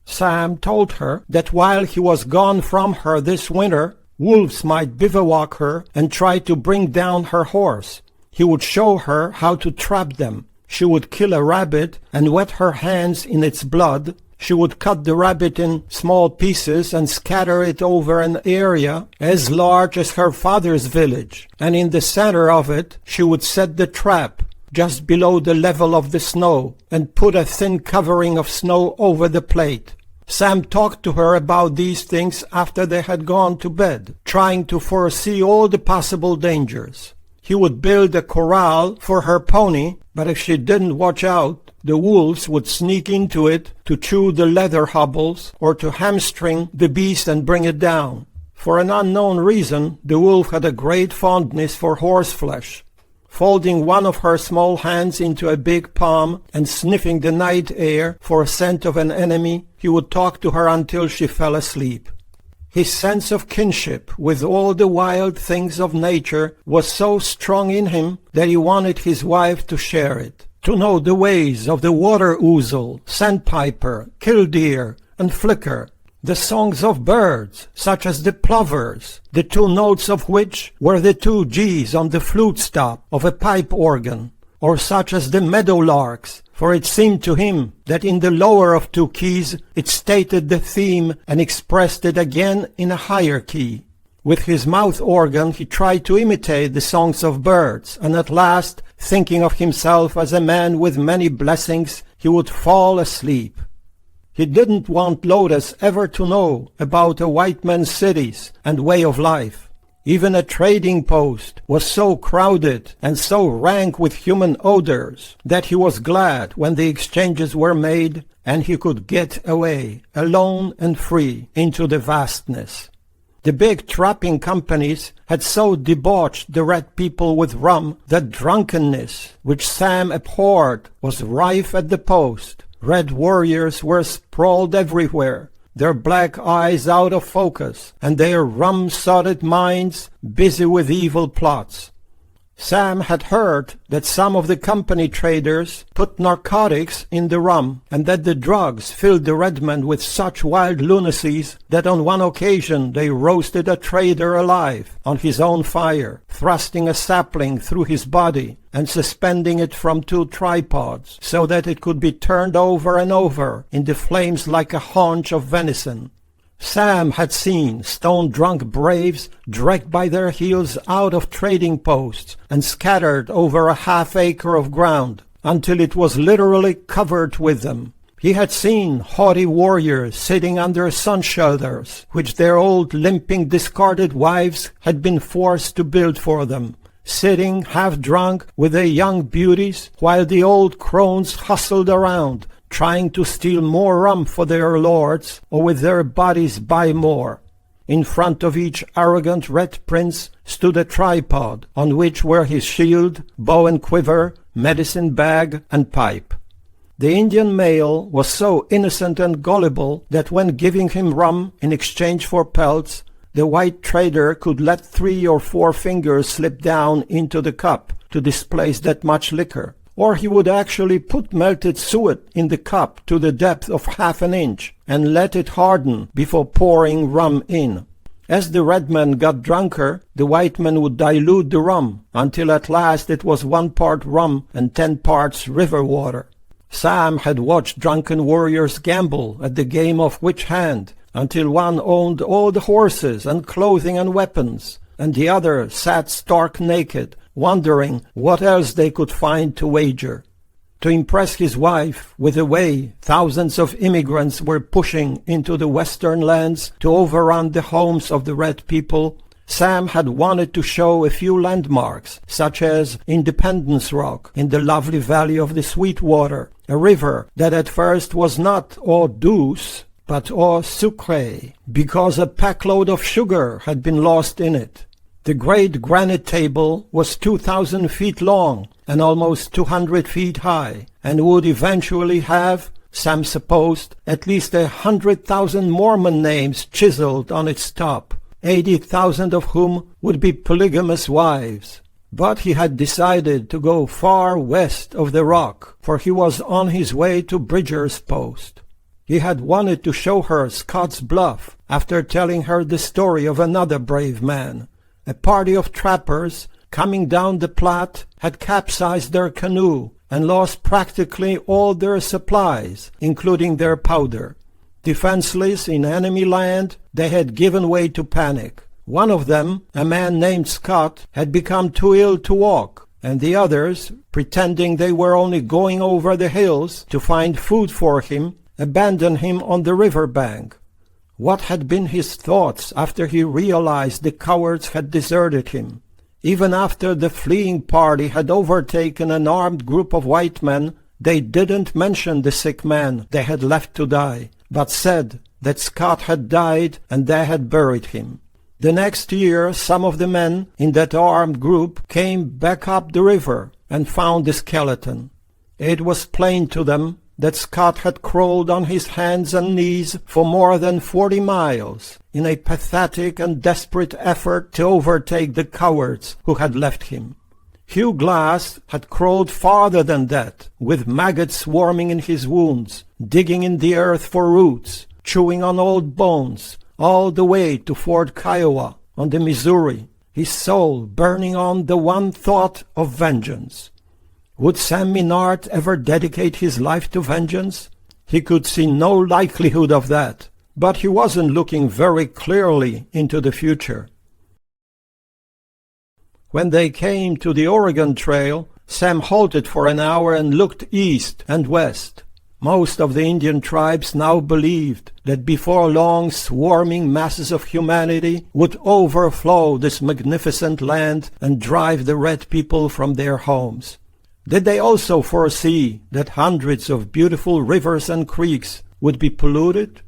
Sam told her that while he was gone from her this winter, wolves might bivouac her and try to bring down her horse. He would show her how to trap them. She would kill a rabbit and wet her hands in its blood. She would cut the rabbit in small pieces and scatter it over an area as large as her father's village, and in the center of it she would set the trap just below the level of the snow and put a thin covering of snow over the plate. Sam talked to her about these things after they had gone to bed, trying to foresee all the possible dangers. He would build a corral for her pony, but if she didn't watch out, the wolves would sneak into it to chew the leather hobbles or to hamstring the beast and bring it down. For an unknown reason, the wolf had a great fondness for horseflesh. Folding one of her small hands into a big palm and sniffing the night air for a scent of an enemy, he would talk to her until she fell asleep. His sense of kinship with all the wild things of nature was so strong in him that he wanted his wife to share it, to know the ways of the water ouzel, sandpiper, killdeer, and flicker, the songs of birds, such as the plovers, the two notes of which were the two G's on the flute stop of a pipe organ, or such as the meadowlarks, for it seemed to him that in the lower of two keys it stated the theme and expressed it again in a higher key. With his mouth organ he tried to imitate the songs of birds, and at last, thinking of himself as a man with many blessings, he would fall asleep. He didn't want Lotus ever to know about a white man's cities and way of life. Even a trading post was so crowded and so rank with human odors that he was glad when the exchanges were made and he could get away, alone and free, into the vastness. The big trapping companies had so debauched the red people with rum that drunkenness, which Sam abhorred, was rife at the post. Red warriors were sprawled everywhere, their black eyes out of focus, and their rum-sodden minds busy with evil plots. Sam had heard that some of the company traders put narcotics in the rum, and that the drugs filled the red men with such wild lunacies that on one occasion they roasted a trader alive on his own fire, thrusting a sapling through his body and suspending it from two tripods so that it could be turned over and over in the flames like a haunch of venison. Sam had seen stone-drunk braves dragged by their heels out of trading posts and scattered over a half-acre of ground until it was literally covered with them. He had seen haughty warriors sitting under sun shelters, which their old limping discarded wives had been forced to build for them, sitting half-drunk with their young beauties while the old crones hustled around, trying to steal more rum for their lords, or with their bodies buy more. In front of each arrogant red prince stood a tripod, on which were his shield, bow and quiver, medicine bag, and pipe. The Indian male was so innocent and gullible that when giving him rum in exchange for pelts, the white trader could let 3 or 4 fingers slip down into the cup to displace that much liquor. Or he would actually put melted suet in the cup to the depth of half an inch and let it harden before pouring rum in. As the red men got drunker, the white men would dilute the rum until at last it was 1 part rum and 10 parts river water. Sam had watched drunken warriors gamble at the game of which hand until one owned all the horses and clothing and weapons, and the other sat stark naked, wondering what else they could find to wager. To impress his wife with the way thousands of immigrants were pushing into the western lands to overrun the homes of the red people, Sam had wanted to show a few landmarks, such as Independence Rock in the lovely valley of the Sweetwater, a river that at first was not eau douce, but eau sucrée, because a packload of sugar had been lost in it. The great granite table was 2,000 feet long and almost 200 feet high, and would eventually have Sam supposed, at least 100,000 Mormon names chiseled on its top, 80,000 of whom would be polygamous wives. But he had decided to go far west of the rock, for he was on his way to Bridger's Post. He had wanted to show her Scott's Bluff after telling her the story of another brave man. A party of trappers coming down the Platte had capsized their canoe and lost practically all their supplies, including their powder. Defenseless in enemy land, they had given way to panic. One of them, a man named Scott, had become too ill to walk, and the others, pretending they were only going over the hills to find food for him, abandoned him on the river bank. What had been his thoughts after he realized the cowards had deserted him? Even after the fleeing party had overtaken an armed group of white men, they didn't mention the sick man they had left to die, but said that Scott had died and they had buried him. The next year, some of the men in that armed group came back up the river and found the skeleton. It was plain to them that Scott had crawled on his hands and knees for more than 40 miles in a pathetic and desperate effort to overtake the cowards who had left him. Hugh Glass had crawled farther than that, with maggots swarming in his wounds, digging in the earth for roots, chewing on old bones, all the way to Fort Kiowa on the Missouri, his soul burning on the one thought of vengeance. Would Sam Minard ever dedicate his life to vengeance? He could see no likelihood of that, but he wasn't looking very clearly into the future. When they came to the Oregon Trail, Sam halted for an hour and looked east and west. Most of the Indian tribes now believed that before long swarming masses of humanity would overflow this magnificent land and drive the red people from their homes. Did they also foresee that hundreds of beautiful rivers and creeks would be polluted?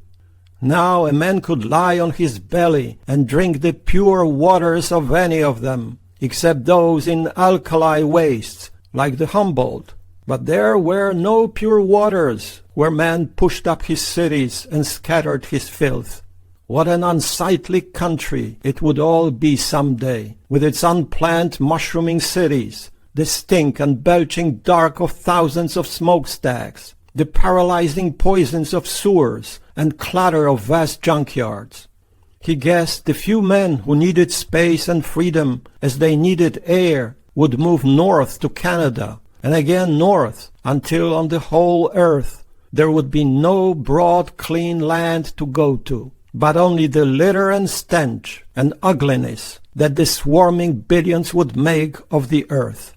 Now a man could lie on his belly and drink the pure waters of any of them, except those in alkali wastes, like the Humboldt. But there were no pure waters where man pushed up his cities and scattered his filth. What an unsightly country it would all be some day, with its unplanned mushrooming cities, the stink and belching dark of thousands of smokestacks, the paralyzing poisons of sewers and clatter of vast junkyards. He guessed the few men who needed space and freedom as they needed air would move north to Canada, and again north, until on the whole earth there would be no broad clean land to go to, but only the litter and stench and ugliness that the swarming billions would make of the earth.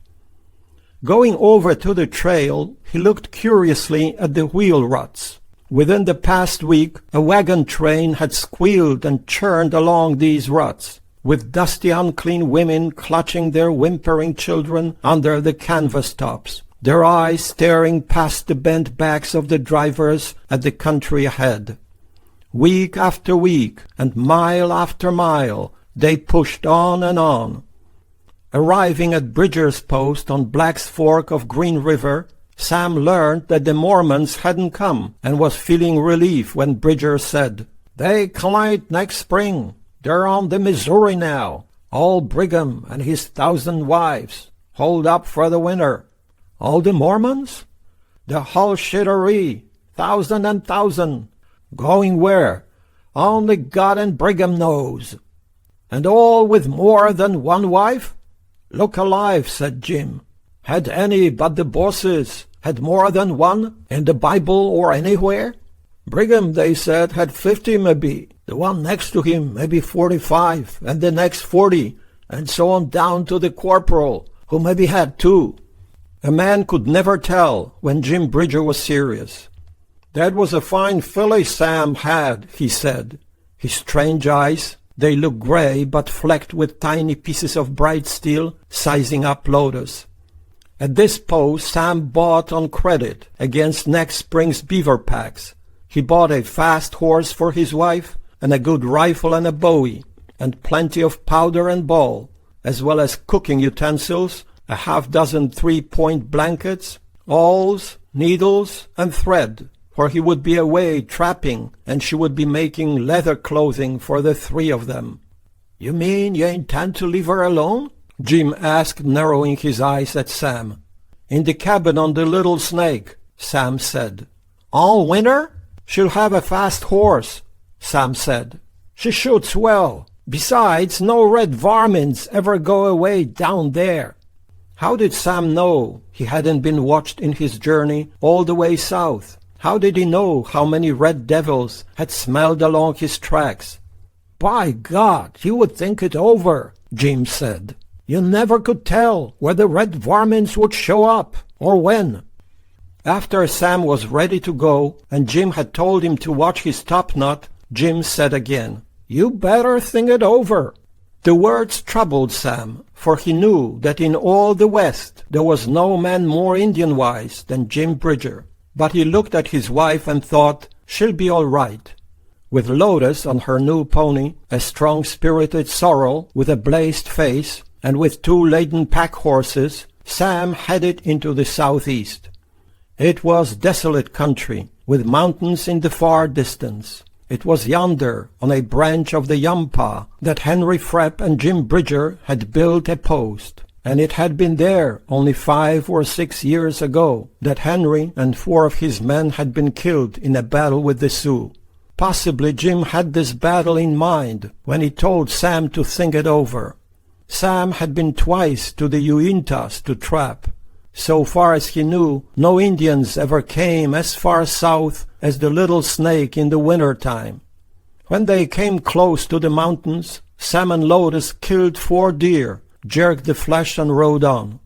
Going over to the trail, he looked curiously at the wheel ruts. Within the past week, a wagon train had squealed and churned along these ruts, with dusty, unclean women clutching their whimpering children under the canvas tops, their eyes staring past the bent backs of the drivers at the country ahead. Week after week, and mile after mile, they pushed on and on. Arriving at Bridger's Post on Black's Fork of Green River, Sam learned that the Mormons hadn't come and was feeling relief when Bridger said, "They come next spring. They're on the Missouri now. All Brigham and his 1,000 wives. Hold up for the winter." "All the Mormons?" "The whole shittery. 1,000 and 1,000. Going where? Only God and Brigham knows." "And all with more than one wife?" "Look alive," said Jim. "Had any but the bosses had more than one in the Bible or anywhere? Brigham, they said, had 50 maybe. The one next to him maybe 45, and the next 40, and so on down to the corporal, who maybe had 2. A man could never tell when Jim Bridger was serious. "That was a fine filly Sam had," he said. His strange eyes, they looked gray but flecked with tiny pieces of bright steel, sizing up Lotus. At this post Sam bought on credit against next spring's beaver packs. He bought a fast horse for his wife, and a good rifle and a bowie, and plenty of powder and ball, as well as cooking utensils, a half-dozen 3-point blankets, awls, needles, and thread. for he would be away trapping and she would be making leather clothing for the three of them. "You mean you intend to leave her alone?" Jim asked, narrowing his eyes at Sam. "In the cabin on the Little Snake," Sam said. "All winter?" "She'll have a fast horse," Sam said. "She shoots well. Besides, no red varmints ever go away down there." How did Sam know he hadn't been watched in his journey all the way south? How did he know how many red devils had smelled along his tracks? "By God, you would think it over," Jim said. "You never could tell where the red varmints would show up, or when." After Sam was ready to go, and Jim had told him to watch his topknot, Jim said again, "You better think it over." The words troubled Sam, for he knew that in all the West there was no man more Indian-wise than Jim Bridger. But he looked at his wife and thought, she'll be all right. With Lotus on her new pony, a strong-spirited sorrel with a blazed face, and with 2 laden pack horses, Sam headed into the southeast. It was desolate country, with mountains in the far distance. It was yonder, on a branch of the Yampa, that Henry Frepp and Jim Bridger had built a post, and it had been there only 5 or 6 years ago that Henry and 4 of his men had been killed in a battle with the Sioux. Possibly Jim had this battle in mind when he told Sam to think it over. Sam had been twice to the Uintas to trap. So far as he knew, no Indians ever came as far south as the Little Snake in the winter time. When they came close to the mountains, Sam and Lotus killed 4 deer, jerked the flesh and rode on.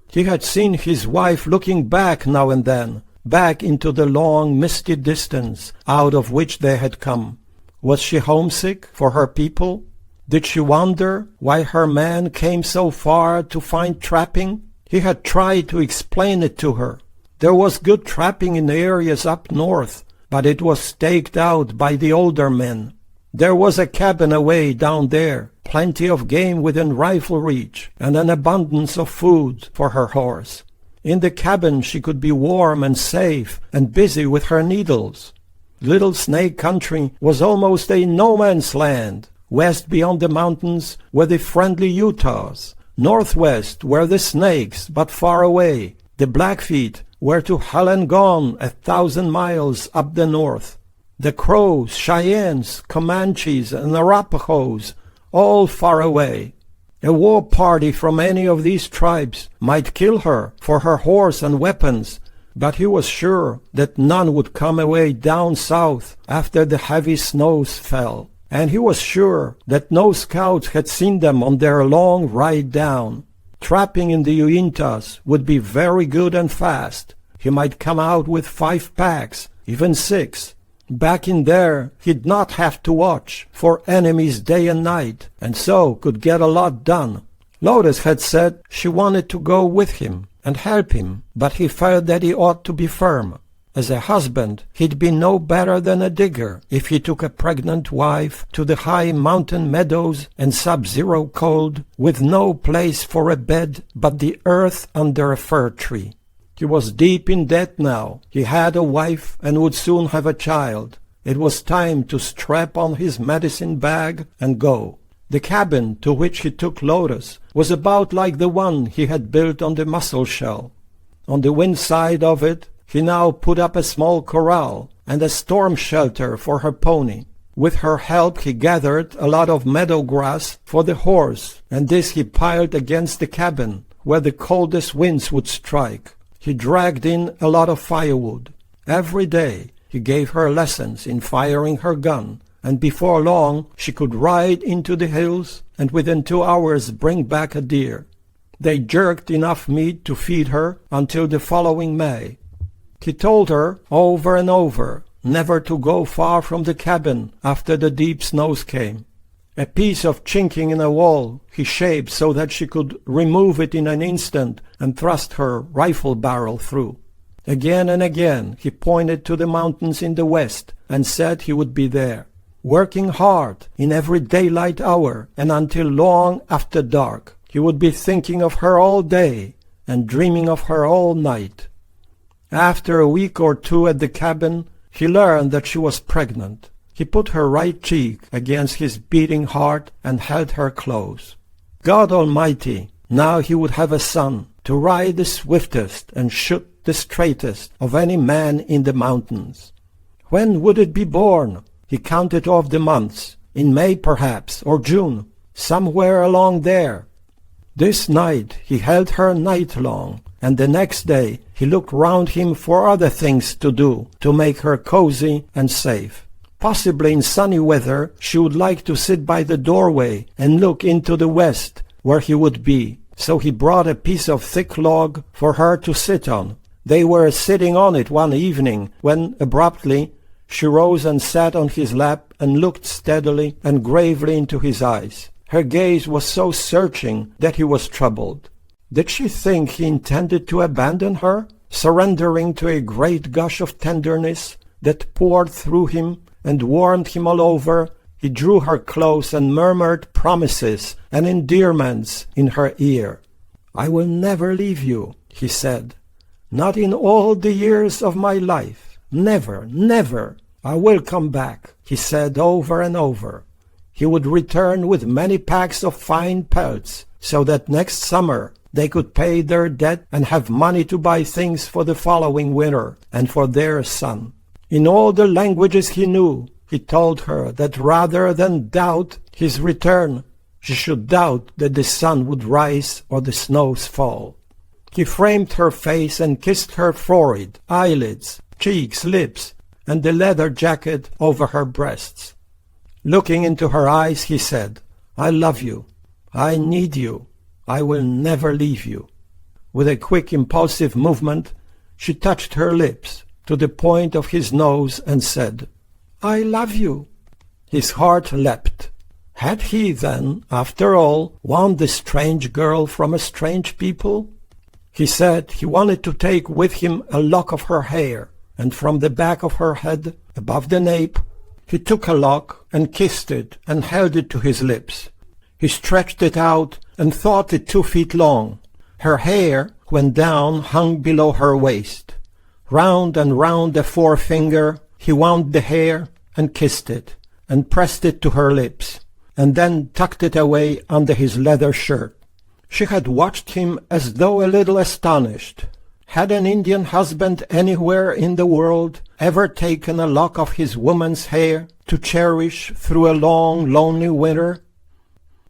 He had seen his wife looking back now and then, back into the long misty distance out of which they had come. Was she homesick for her people? Did she wonder why her man came so far to find trapping? He had tried to explain it to her. There was good trapping in the areas up north, but it was staked out by the older men. There was a cabin away down there, plenty of game within rifle reach, and an abundance of food for her horse. In the cabin she could be warm and safe and busy with her needles. Little Snake Country was almost a no-man's land. West beyond the mountains were the friendly Utahs. Northwest were the Snakes, but far away. The Blackfeet were to hell and gone 1,000 miles up the north. The Crows, Cheyennes, Comanches, and Arapahoes, all far away. A war party from any of these tribes might kill her for her horse and weapons, but he was sure that none would come away down south after the heavy snows fell. And he was sure that no scouts had seen them on their long ride down. Trapping in the Uintas would be very good and fast. He might come out with 5 packs, even 6. Back in there, he'd not have to watch for enemies day and night, and so could get a lot done. Lotus had said she wanted to go with him and help him, but he felt that he ought to be firm. As a husband, he'd be no better than a digger if he took a pregnant wife to the high mountain meadows and sub-zero cold, with no place for a bed but the earth under a fir tree. He was deep in debt now. He had a wife and would soon have a child. It was time to strap on his medicine bag and go. The cabin to which he took Lotus was about like the one he had built on the Mussel Shell. On the wind side of it, he now put up a small corral and a storm shelter for her pony. With her help he gathered a lot of meadow grass for the horse, and this he piled against the cabin, where the coldest winds would strike. He dragged in a lot of firewood. Every day he gave her lessons in firing her gun, and before long she could ride into the hills and within 2 hours bring back a deer. They jerked enough meat to feed her until the following May. He told her over and over never to go far from the cabin after the deep snows came. A piece of chinking in a wall he shaped so that she could remove it in an instant and thrust her rifle barrel through. Again and again he pointed to the mountains in the west and said he would be there, working hard in every daylight hour and until long after dark. He would be thinking of her all day and dreaming of her all night. After a week or 2 at the cabin, He learned that she was pregnant. He put her right cheek against his beating heart and held her close. God Almighty, now he would have a son to ride the swiftest and shoot the straightest of any man in the mountains. When would it be born? He counted off the months. In May perhaps, or June, somewhere along there. This night he held her night long, and the next day he looked round him for other things to do to make her cozy and safe. Possibly in sunny weather she would like to sit by the doorway and look into the west where he would be, so he brought a piece of thick log for her to sit on. They were sitting on it one evening when, abruptly, she rose and sat on his lap and looked steadily and gravely into his eyes. Her gaze was so searching that he was troubled. Did she think he intended to abandon her, surrendering to a great gush of tenderness that poured through him and warmed him all over? He drew her close and murmured promises and endearments in her ear. "I will never leave you," he said. "Not in all the years of my life. Never, never. I will come back," he said over and over. He would return with many packs of fine pelts, so that next summer they could pay their debt and have money to buy things for the following winter and for their son. In all the languages he knew, he told her that rather than doubt his return, she should doubt that the sun would rise or the snows fall. He framed her face and kissed her forehead, eyelids, cheeks, lips, and the leather jacket over her breasts. Looking into her eyes, he said, "I love you. I need you. I will never leave you." With a quick, impulsive movement, she touched her lips to the point of his nose and said, "I love you." His heart leapt. Had he then, after all, won this strange girl from a strange people? He said he wanted to take with him a lock of her hair, and from the back of her head, above the nape, he took a lock and kissed it and held it to his lips. He stretched it out and thought it 2 feet long. Her hair, when down, hung below her waist. Round and round the forefinger, he wound the hair and kissed it, and pressed it to her lips, and then tucked it away under his leather shirt. She had watched him as though a little astonished. Had an Indian husband anywhere in the world ever taken a lock of his woman's hair to cherish through a long, lonely winter?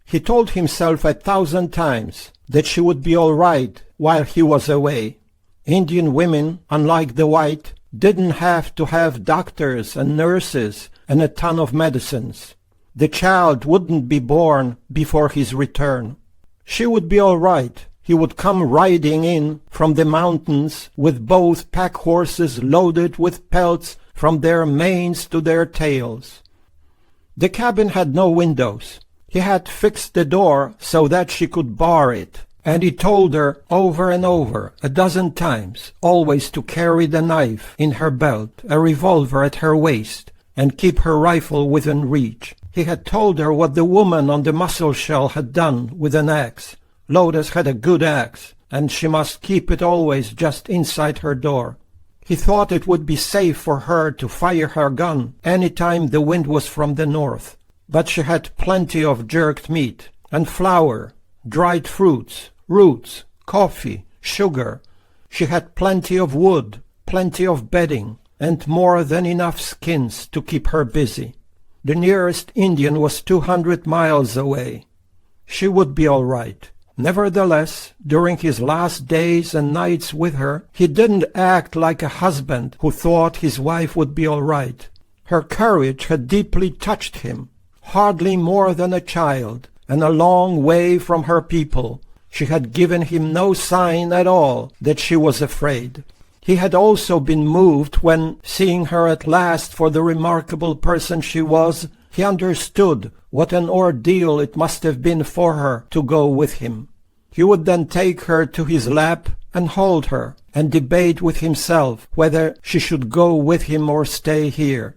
He told himself 1,000 times that she would be all right while he was away. Indian women, unlike the white, didn't have to have doctors and nurses and a ton of medicines. The child wouldn't be born before his return. She would be all right. He would come riding in from the mountains with both pack horses loaded with pelts from their manes to their tails. The cabin had no windows. He had fixed the door so that she could bar it, and he told her over and over, 12 times, always to carry the knife in her belt, a revolver at her waist, and keep her rifle within reach. He had told her what the woman on the mussel shell had done with an axe. Lotus had a good axe, and she must keep it always just inside her door. He thought it would be safe for her to fire her gun any time the wind was from the north. But she had plenty of jerked meat, and flour, dried fruits, roots, coffee, sugar. She had plenty of wood, plenty of bedding, and more than enough skins to keep her busy. The nearest Indian was 200 miles away. She would be all right. Nevertheless, during his last days and nights with her, he didn't act like a husband who thought his wife would be all right. Her courage had deeply touched him. Hardly more than a child, and a long way from her people, she had given him no sign at all that she was afraid. He had also been moved when, seeing her at last for the remarkable person she was, he understood what an ordeal it must have been for her to go with him. He would then take her to his lap and hold her, and debate with himself whether she should go with him or stay here.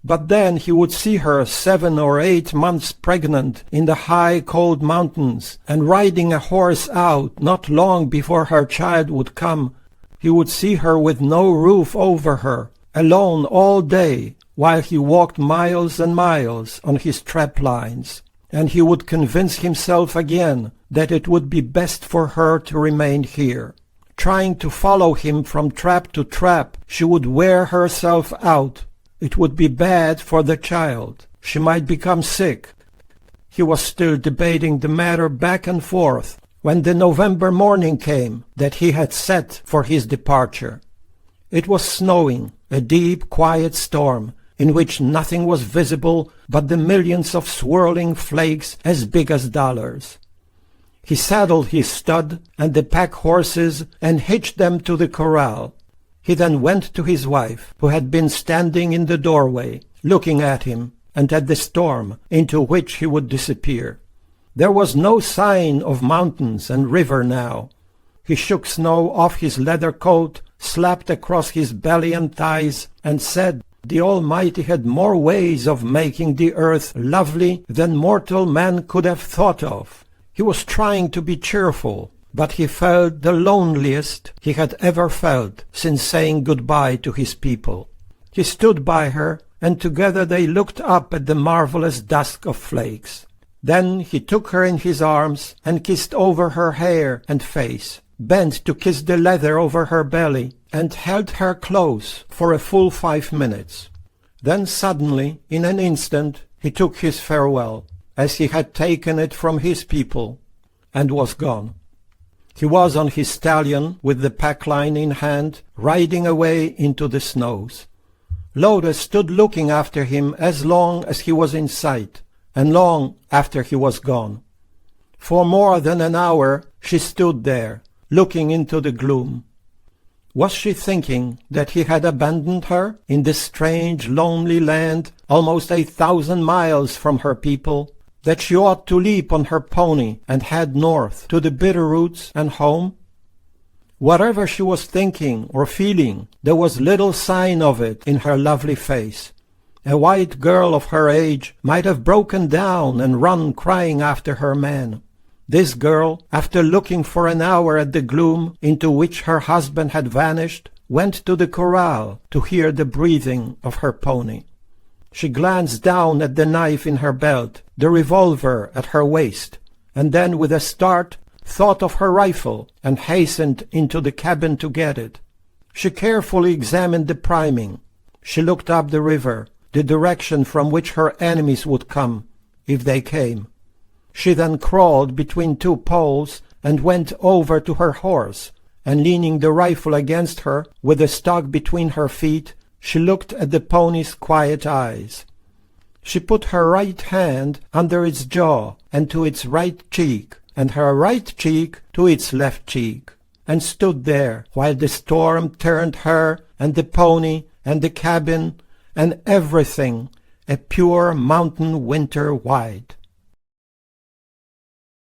But then he would see her 7 or 8 months pregnant in the high, cold mountains, and riding a horse out not long before her child would come. He would see her with no roof over her, alone all day, while he walked miles and miles on his trap lines, and he would convince himself again that it would be best for her to remain here. Trying to follow him from trap to trap, she would wear herself out. It would be bad for the child. She might become sick. He was still debating the matter back and forth when the November morning came that he had set for his departure. It was snowing, a deep, quiet storm, in which nothing was visible but the millions of swirling flakes as big as dollars. He saddled his stud and the pack horses and hitched them to the corral. He then went to his wife, who had been standing in the doorway, looking at him and at the storm into which he would disappear. There was no sign of mountains and river now. He shook snow off his leather coat, slapped across his belly and thighs, and said the Almighty had more ways of making the earth lovely than mortal man could have thought of. He was trying to be cheerful, but he felt the loneliest he had ever felt since saying goodbye to his people. He stood by her, and together they looked up at the marvelous dusk of flakes. Then he took her in his arms and kissed over her hair and face, bent to kiss the leather over her belly, and held her close for a full 5 minutes. Then suddenly, in an instant, he took his farewell, as he had taken it from his people, and was gone. He was on his stallion, with the pack-line in hand, riding away into the snows. Loda stood looking after him as long as he was in sight, and long after he was gone. For more than an hour she stood there, looking into the gloom. Was she thinking that he had abandoned her in this strange, lonely land, almost 1,000 miles from her people, that she ought to leap on her pony and head north to the Bitterroots and home? Whatever she was thinking or feeling, there was little sign of it in her lovely face. A white girl of her age might have broken down and run crying after her man. This girl, after looking for an hour at the gloom into which her husband had vanished, went to the corral to hear the breathing of her pony. She glanced down at the knife in her belt, the revolver at her waist, and then with a start thought of her rifle and hastened into the cabin to get it. She carefully examined the priming. She looked up the river, the direction from which her enemies would come, if they came. She then crawled between 2 poles and went over to her horse, and leaning the rifle against her, with the stock between her feet, she looked at the pony's quiet eyes. She put her right hand under its jaw and to its right cheek, and her right cheek to its left cheek, and stood there while the storm turned her and the pony and the cabin and everything a pure mountain winter white.